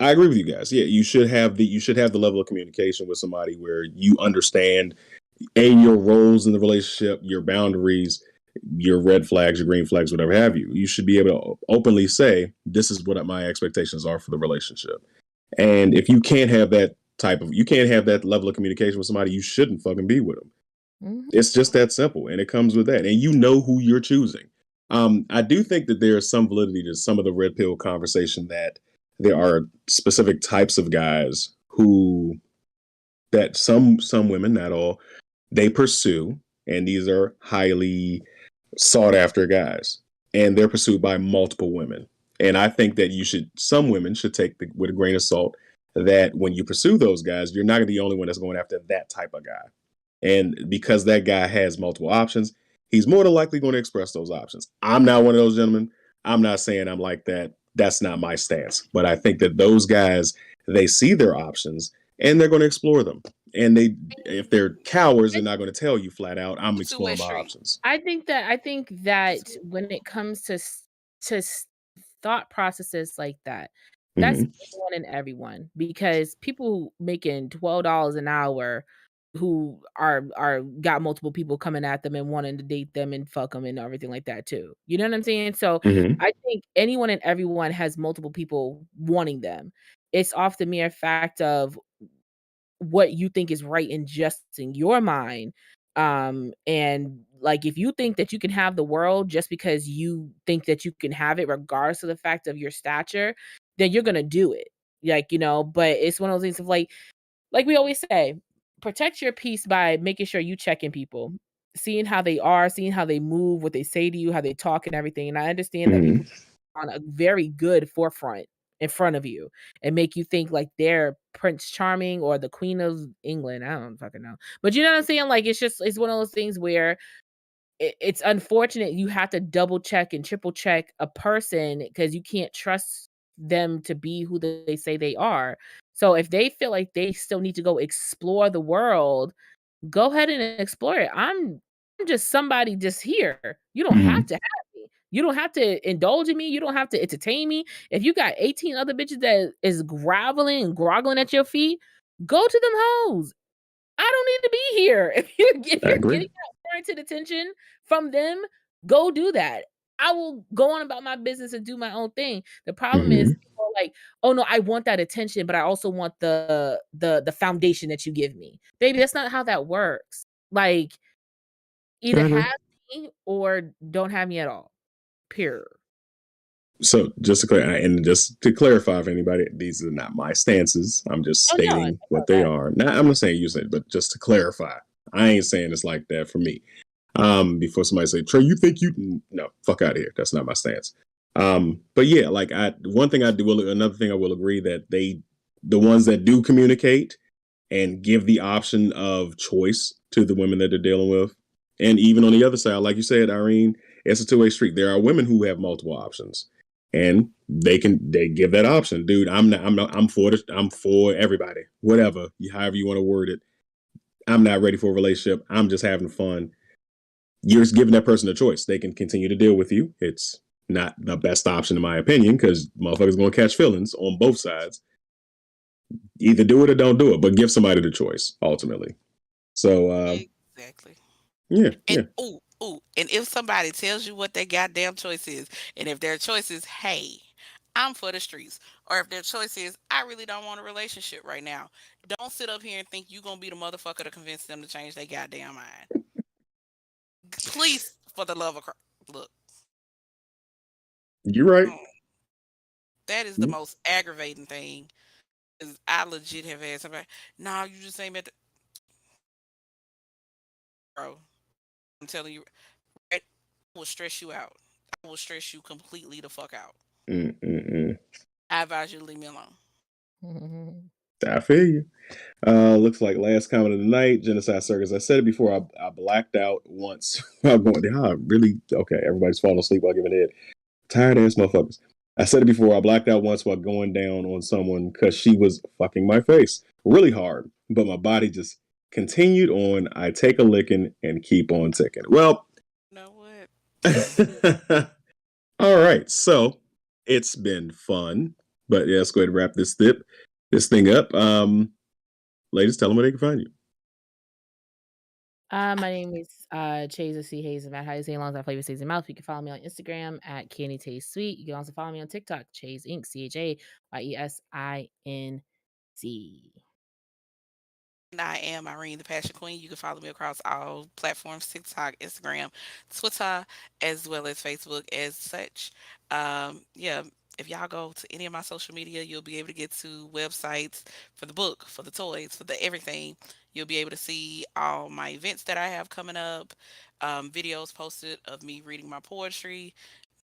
I agree with you guys. Yeah, you should have the level of communication with somebody where you understand your roles in the relationship, your boundaries, your red flags, your green flags, whatever have you. You should be able to openly say, "This is what my expectations are for the relationship." And if you can't have that level of communication with somebody, you shouldn't fucking be with them. Mhm. It's just that simple, and it comes with that, and you know who you're choosing. I do think that there is some validity to some of the red pill conversation that there are specific types of guys who that some women, not all, they pursue, and these are highly sought after guys, and they're pursued by multiple women. And I think that some women should take with a grain of salt that when you pursue those guys, you're not the only one that's going after that type of guy. And because that guy has multiple options, he's more than likely going to express those options. I'm not one of those gentlemen. I'm not saying I'm like that. That's not my stance. But I think that those guys, they see their options and they're going to explore them. And if they're cowards, they're not going to tell you flat out, I'm It's a two-way exploring my street. options. I think that when it comes to thought processes like that, that's Hmm. anyone and everyone because people making $12 an hour who are got multiple people coming at them and wanting to date them and fuck them and everything like that too. You know what I'm saying? So Hmm. I think anyone and everyone has multiple people wanting them. It's off the mere fact of what you think is right and just in your mind. And like if you think that you can have the world just because you think that you can have it regardless of the fact of your stature, then you're gonna do it. Like, but it's one of those things of like we always say, protect your peace by making sure you check in people, seeing how they are, seeing how they move, what they say to you, how they talk and everything. And I understand that Hmm. people on a very good forefront in front of you and make you think like they're Prince Charming or the Queen of England. I don't fucking know. But you know what I'm saying? Like it's one of those things where it's unfortunate you have to double check and triple check a person because you can't trust them to be who they say they are. So if they feel like they still need to go explore the world, go ahead and explore it. I'm just somebody just here. You don't have Hmm. to have me. You don't have to indulge in me. You don't have to entertain me. If you got 18 other bitches that is groveling and groggling at your feet, go to them hoes. I don't need to be here. If I you're agree. getting that warranted attention from them, go do that. I will go on about my business and do my own thing. The problem is Hmm. people are like, "Oh no, I want that attention, but I also want the foundation that you give me." Baby, that's not how that works. Like I either agree. have me or don't have me at all. Period. So just to clarify for anybody, these are not my stances. I'm just Oh no, I stating know what they that. are. Now, I'm not saying you said, but just to clarify, I ain't saying it's like that for me. Before somebody say, Trey, you think no, fuck out of here. That's not my stance. But yeah, like another thing I will agree that the ones that do communicate and give the option of choice to the women that they're dealing with. And even on the other side, like you said, Irene, it's a two-way street. There are women who have multiple options and they give that option. Dude, I'm for everybody. Whatever, however you want to word it. I'm not ready for a relationship. I'm just having fun. You're just giving that person a choice. They can continue to deal with you. It's not the best option in my opinion because motherfuckers gonna catch feelings on both sides. Either do it or don't do it, but give somebody the choice ultimately. So Exactly. yeah, And yeah. and if somebody tells you what their goddamn choice is, and if their choice is, hey, I'm for the streets, or if their choice is, I really don't want a relationship right now, don't sit up here and think you gonna be the motherfucker to convince them to change their goddamn mind. Please, for the love of Christ, look, You're right. mm, that is the most aggravating thing. Is I legit have had somebody, no, you just ain't met the bro. I'm telling you, right, I will stress you out. I will stress you completely the fuck out. Mm-mm-mm. I advise you to leave me alone. Mhm. I feel you. Looks like last comment of the night, Genocide Circus. I said it before. I blacked out once. I'm going, really? Okay, everybody's falling asleep while giving it. Tired ass motherfuckers. I said it before. I blacked out once while going down on someone because she was fucking my face really hard, but my body just continued on. I take a licking and keep on ticking. Well, You know what? all right. So it's been fun. But yeah, let's go ahead and wrap this thing up. Ladies, tell them where they can find you. My name is Chase or C Hayes about how you say as long as I flavor stays in mouth. You can follow me on Instagram at Candy Taste Sweet. You can also follow me on TikTok, Chase Inc. CHAYESINC. And I am Irene, the Passion Queen. You can follow me across all platforms: TikTok, Instagram, Twitter, as well as Facebook as such. Yeah, if y'all go to any of my social media, you'll be able to get to websites for the book, for the toys, for the everything. You'll be able to see all my events that I have coming up, videos posted of me reading my poetry,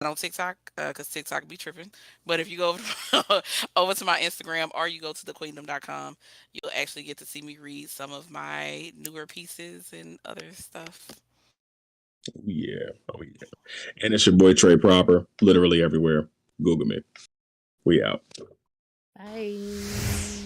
on TikTok, because TikTok be tripping. But if you go over, over to my Instagram or you go to thequeendom.com, you'll actually get to see me read some of my newer pieces and other stuff. Oh yeah. Oh yeah. And it's your boy Trey Proper, literally everywhere. Google me. We out. Bye.